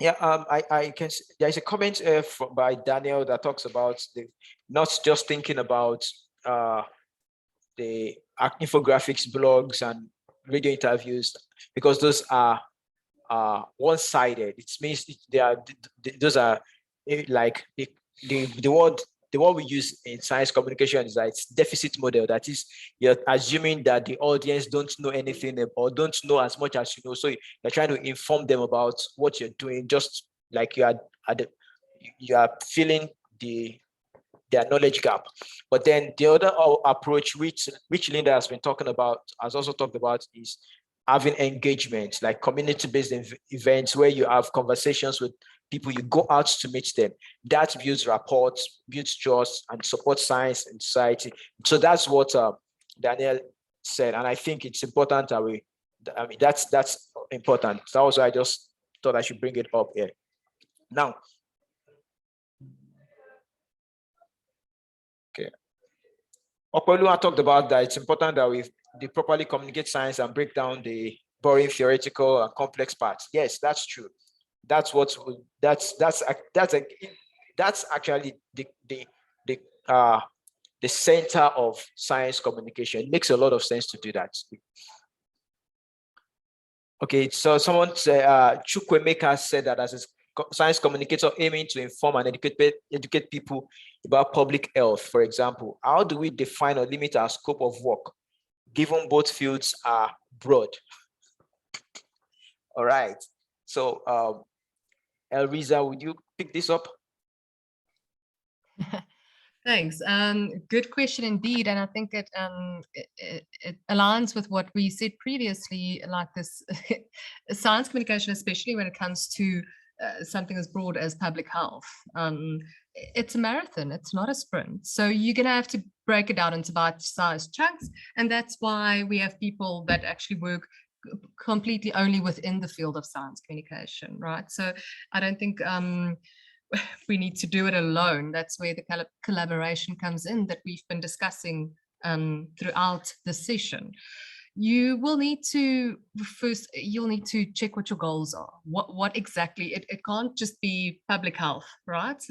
Yeah, I can. There is a comment by Daniel that talks about not just thinking about the infographics, blogs, and radio interviews, because those are one-sided. It means those are like the word we use in science communication is that it's deficit model. That is, you're assuming that the audience don't know anything or don't know as much as you know. So you're trying to inform them about what you're doing, just like you are filling their knowledge gap. But then the other approach, which Linda has been talking about, has also talked about, is having engagement, like community-based events where you have conversations with people, you go out to meet them. That builds rapport, builds trust, and supports science and society. So that's what Daniel said, and I think it's important that that's important. That was why I just thought I should bring it up here. Now, okay. Opolua talked about that. It's important that they properly communicate science and break down the boring theoretical and complex parts. Yes, that's true. That's actually the center of science communication. It makes a lot of sense to do that. Okay, so someone said, Chukwemeka said that as a science communicator aiming to inform and educate people about public health, for example, how do we define or limit our scope of work, given both fields are broad? All right, so Elriza, would you pick this up? Thanks. Good question indeed, and I think it aligns with what we said previously. Like this, science communication, especially when it comes to something as broad as public health, it's a marathon. It's not a sprint. So you're gonna have to break it down into bite-sized chunks, and that's why we have people that actually work completely only within the field of science communication, right? So I don't think we need to do it alone. That's where the collaboration comes in that we've been discussing throughout the session. You will need to you'll need to check what your goals are. What exactly, it can't just be public health, right?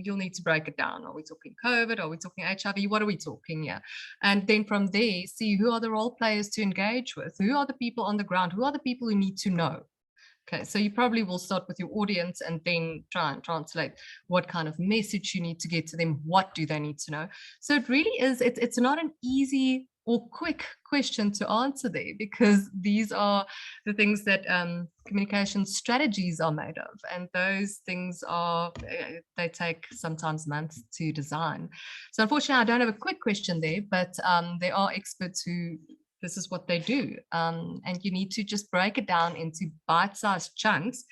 You'll need to break it down. Are we talking COVID? Are we talking HIV? What are we talking here? And then from there, see who are the role players to engage with, who are the people on the ground, who are the people who need to know. Okay, so you probably will start with your audience and then try and translate what kind of message you need to get to them. What do they need to know? So it really is, it's not an easy or quick question to answer there, because these are the things that communication strategies are made of. And those things are, they take sometimes months to design. So unfortunately, I don't have a quick question there, but there are experts who, this is what they do. And you need to just break it down into bite-sized chunks,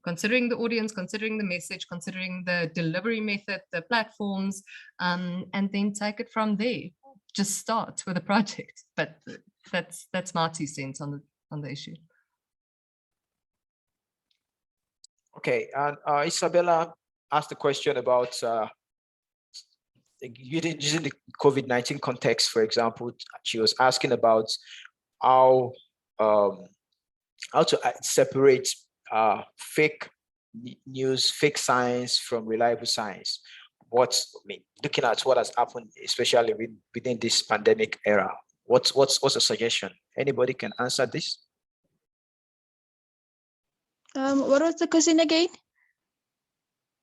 considering the audience, considering the message, considering the delivery method, the platforms, and then take it from there. Just start with a project. But that's my 2 cents on the issue. Okay, and Isabella asked a question about using the COVID-19 context, for example. She was asking about how to separate fake news, fake science from reliable science. Looking at what has happened, especially within this pandemic era, what's a suggestion? Anybody can answer this? What was the question again?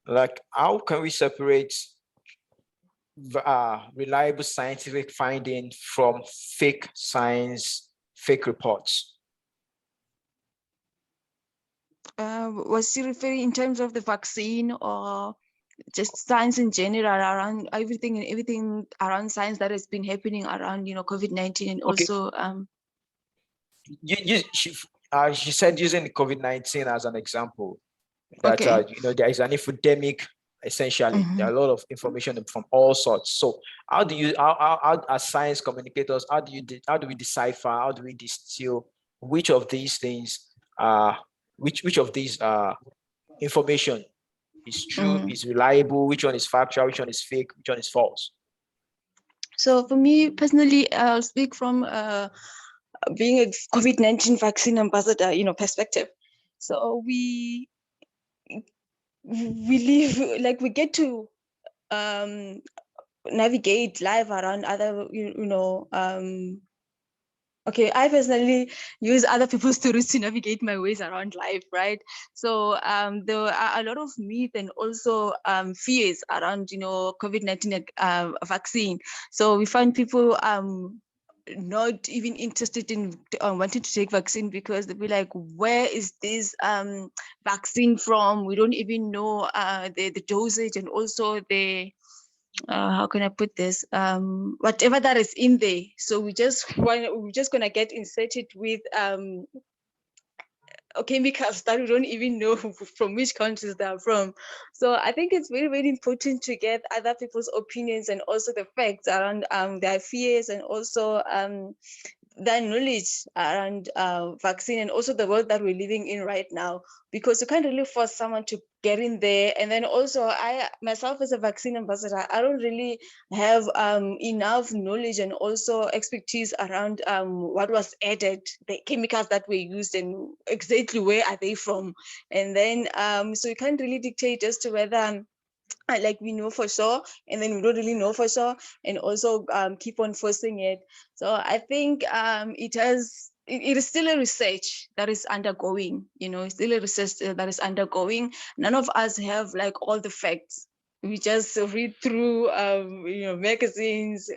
Like, how can we separate reliable scientific finding from fake science, fake reports? Was she referring in terms of the vaccine, or just science in general, around everything around science that has been happening around, COVID-19, and Okay. also she said using COVID-19 as an example, that okay. there is an epidemic. Essentially, there are a lot of information from all sorts. So how as science communicators, how do we decipher, how do we distill which of these things which of these information is true, is reliable, which one is factual, which one is fake, which one is false? So for me personally, I'll speak from being a COVID-19 vaccine ambassador, perspective. So we live, like, we get to navigate live around other, okay, I personally use other people's stories to navigate my ways around life, right? So there are a lot of myth and also fears around, COVID-19 vaccine. So we find people not even interested in wanting to take vaccine, because they'll be like, where is this vaccine from? We don't even know the dosage, and also the how can I put this, whatever that is in there. So we're just gonna get inserted with chemicals that we don't even know from which countries they are from. So I think it's very, very important to get other people's opinions and also the facts around their fears, and also their knowledge around vaccine and also the world that we're living in right now, because you can't really force someone to get in there. And then also I myself as a vaccine ambassador, I don't really have enough knowledge and also expertise around what was added, the chemicals that were used and exactly where are they from. And then so you can't really dictate as to whether like we know for sure, and then we don't really know for sure, and also keep on forcing it. So I think it is still a research that is undergoing, it's still a research that is undergoing. None of us have like all the facts. We just read through magazines,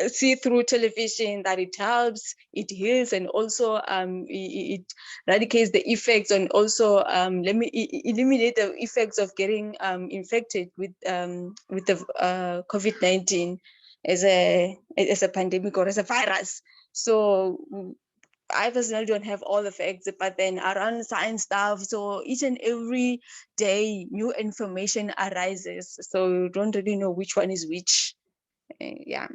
see through television that it helps, it heals, and also it eradicates the effects, and also eliminate the effects of getting infected with the COVID-19 as a pandemic or as a virus. So I personally don't have all the facts, but then around science stuff, so each and every day new information arises, so you don't really know which one is which. Yeah.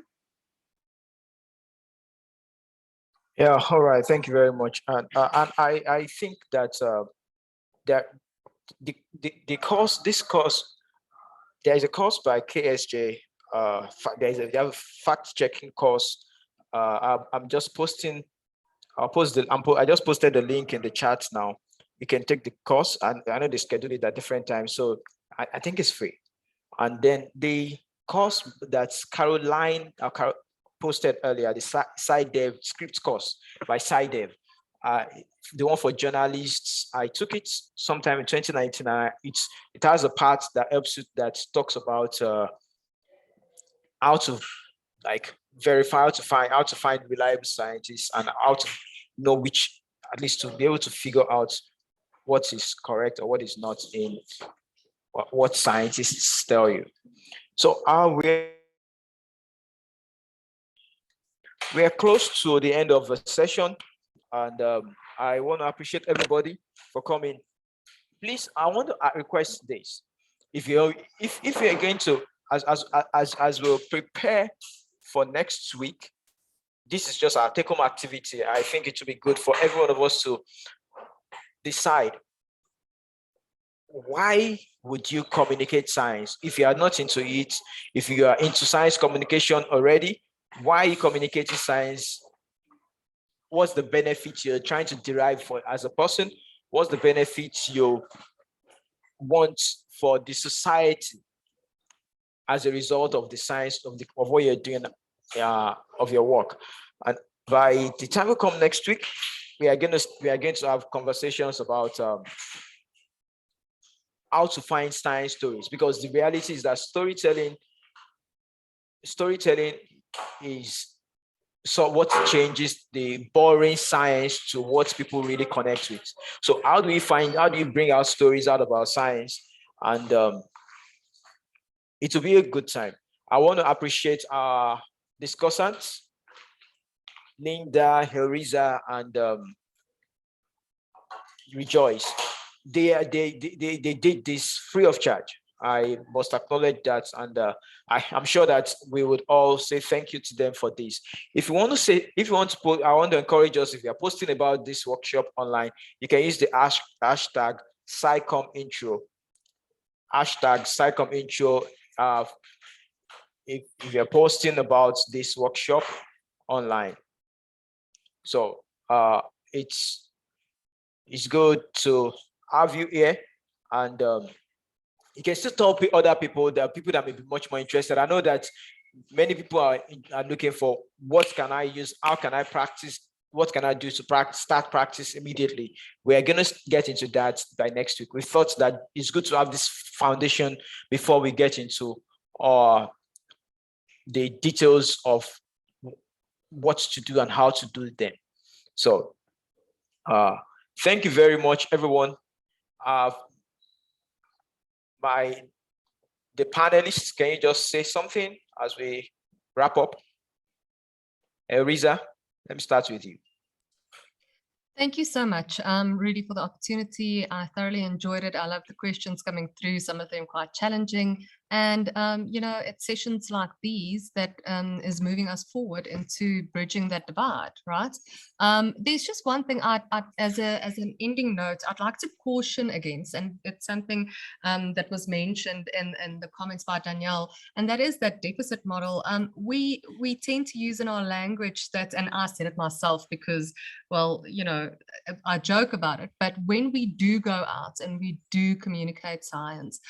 Yeah, all right. Thank you very much. And I think that that the course, this course, there is a course by KSJ. They have a fact-checking course. I'm just posting. I just posted the link in the chat now. You can take the course, and I know they schedule it at different times, so I think it's free. And then the course that's Caroline posted earlier, the SciDev script course by SciDev, the one for journalists. I took it sometime in 2019. It has a part that helps you, that talks about how to like verify, how to find reliable scientists, and how to know which, at least to be able to figure out what is correct or what is not in what scientists tell you. So we're close to the end of the session, and I want to appreciate everybody for coming. Please, I want to request this: if you're going to, as we'll prepare for next week, this is just our take-home activity. I think it would be good for every one of us to decide, why would you communicate science? If you are not into it, if you are into science communication already, why are you communicating science? What's the benefit you're trying to derive for as a person? What's the benefit you want for the society as a result of the science of what you're doing, of your work? And by the time we come next week, we are going to have conversations about how to find science stories, because the reality is that storytelling is what changes the boring science to what people really connect with. So how do you bring out stories out of our science? And it will be a good time. I want to appreciate our discussants, Linda, Helriza, and Rejoice. They did this free of charge. I must acknowledge that, and I'm sure that we would all say thank you to them for this. If you want to post, I want to encourage us, if you're posting about this workshop online, you can use the hashtag SciCommIntro. Hashtag SciCommIntro. If you're posting about this workshop online. So it's good to have you here, and you can still tell other people. There are people that may be much more interested. I know that many people are looking for, what can I use? How can I practice? What can I do to start practice immediately? We're going to get into that by next week. We thought that it's good to have this foundation before we get into the details of what to do and how to do them. So thank you very much, everyone. The panelists, can you just say something as we wrap up? Riza, let me start with you. Thank you so much, really, for the opportunity. I thoroughly enjoyed it. I love the questions coming through, some of them quite challenging. And, you know, it's sessions like these that is moving us forward into bridging that divide, right? There's just one thing as an ending note, I'd like to caution against, and it's something that was mentioned in the comments by Danielle, and that is that deficit model. We tend to use in our language that, and I said it myself because, well, you know, I joke about it, but when we do go out and we do communicate science,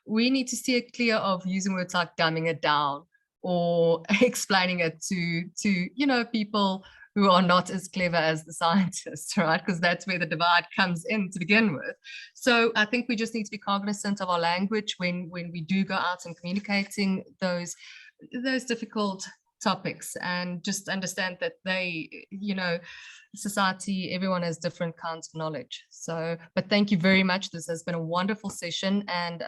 we need to steer clear of using words like dumbing it down or explaining it to you know, people who are not as clever as the scientists, right? Because that's where the divide comes in to begin with. So I think we just need to be cognizant of our language when we do go out and communicating those difficult topics, and just understand that they, you know, society, everyone has different kinds of knowledge. So, but thank you very much. This has been a wonderful session. And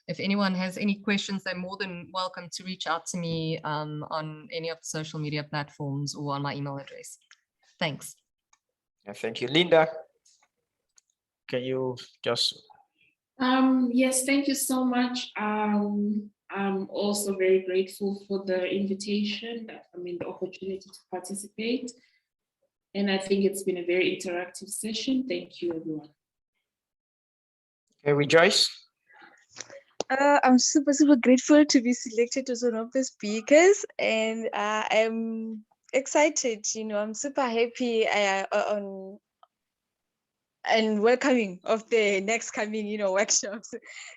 if anyone has any questions, they're more than welcome to reach out to me on any of the social media platforms or on my email address. Thanks. Yeah, thank you. Linda, can you just... Yes, thank you so much. I'm also very grateful for the invitation, the opportunity to participate. And I think it's been a very interactive session. Thank you, everyone. Okay, Rejoice. I'm super grateful to be selected as one of the speakers, and I'm excited. You know, I'm super happy on and welcoming of the next coming, you know, workshops.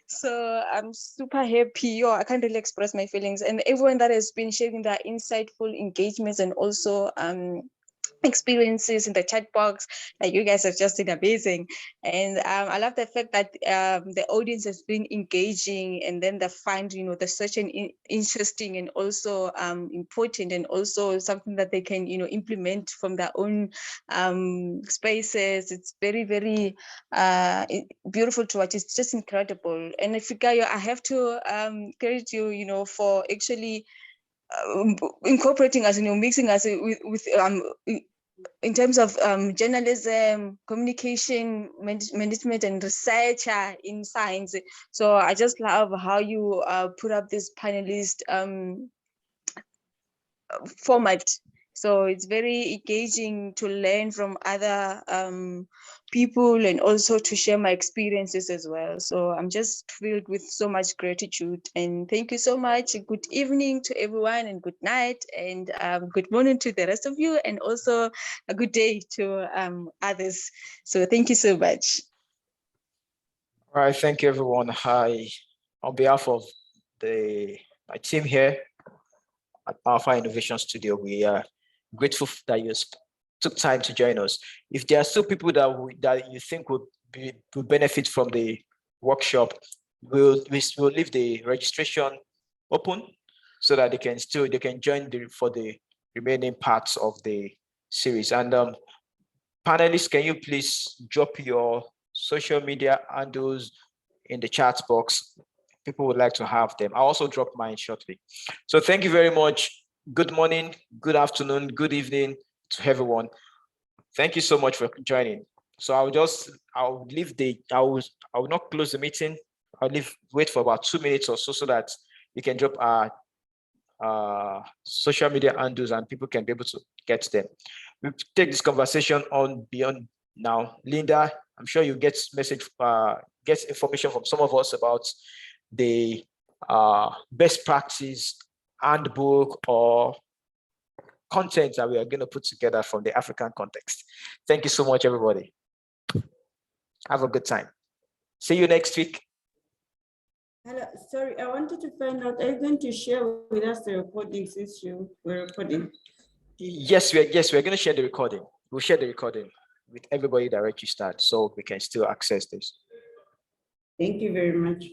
So I'm super happy. I can't really express my feelings, and everyone that has been sharing their insightful engagements and also experiences in the chat box, like you guys have just been amazing. And I love the fact that the audience has been engaging, and then they find, you know, the session interesting and also important, and also something that they can, you know, implement from their own spaces. It's very beautiful to watch. It's just incredible. And Fikayo, I have to credit you, you know, for actually incorporating us, you know, mixing us with in terms of journalism, communication, management, and research in science. So I just love how you put up this panelist format. So it's very engaging to learn from other people, and also to share my experiences as well. So I'm just filled with so much gratitude, and thank you so much. Good evening to everyone, and good night, and good morning to the rest of you, and also a good day to others. So thank you so much. All right, thank you, everyone. Hi, on behalf of my team here at Alpha Innovation Studio, we are grateful that you took time to join us. If there are still people that you think would benefit from the workshop, we'll leave the registration open so that they can join for the remaining parts of the series. And panelists, can you please drop your social media handles in the chat box? People would like to have them. I'll also drop mine shortly. So thank you very much. Good morning, good afternoon, good evening to everyone. Thank you so much for joining. So I'll not close the meeting. Wait for about 2 minutes or so that you can drop our social media handles and people can be able to get them. We'll take this conversation on beyond now. Linda, I'm sure you get information from some of us about the best practice handbook or content that we are going to put together from the African context. Thank you so much, everybody. Have a good time. See you next week. Hello, sorry, I wanted to find out, are you going to share with us the recording since you were recording? Yes, we're going to share the recording. We'll share the recording with everybody that registered so we can still access this. Thank you very much.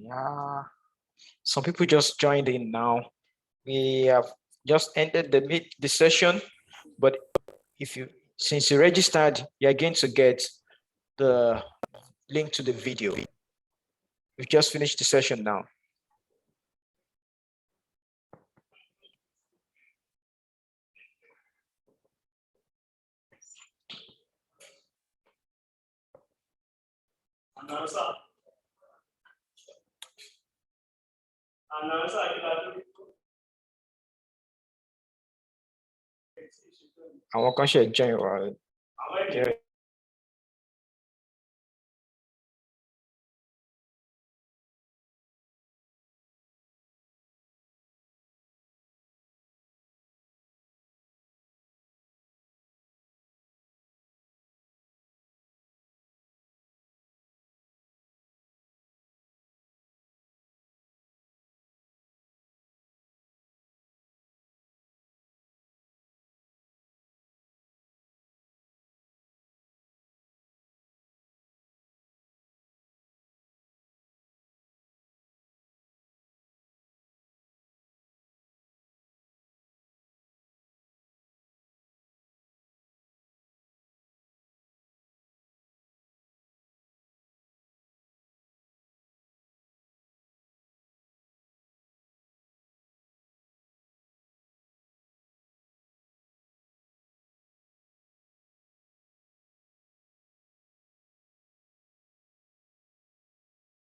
Yeah, some people just joined in now. We have just ended the session, but since you registered, you're going to get the link to the video. We've just finished the session now. Àwọn kan ṣe join wa.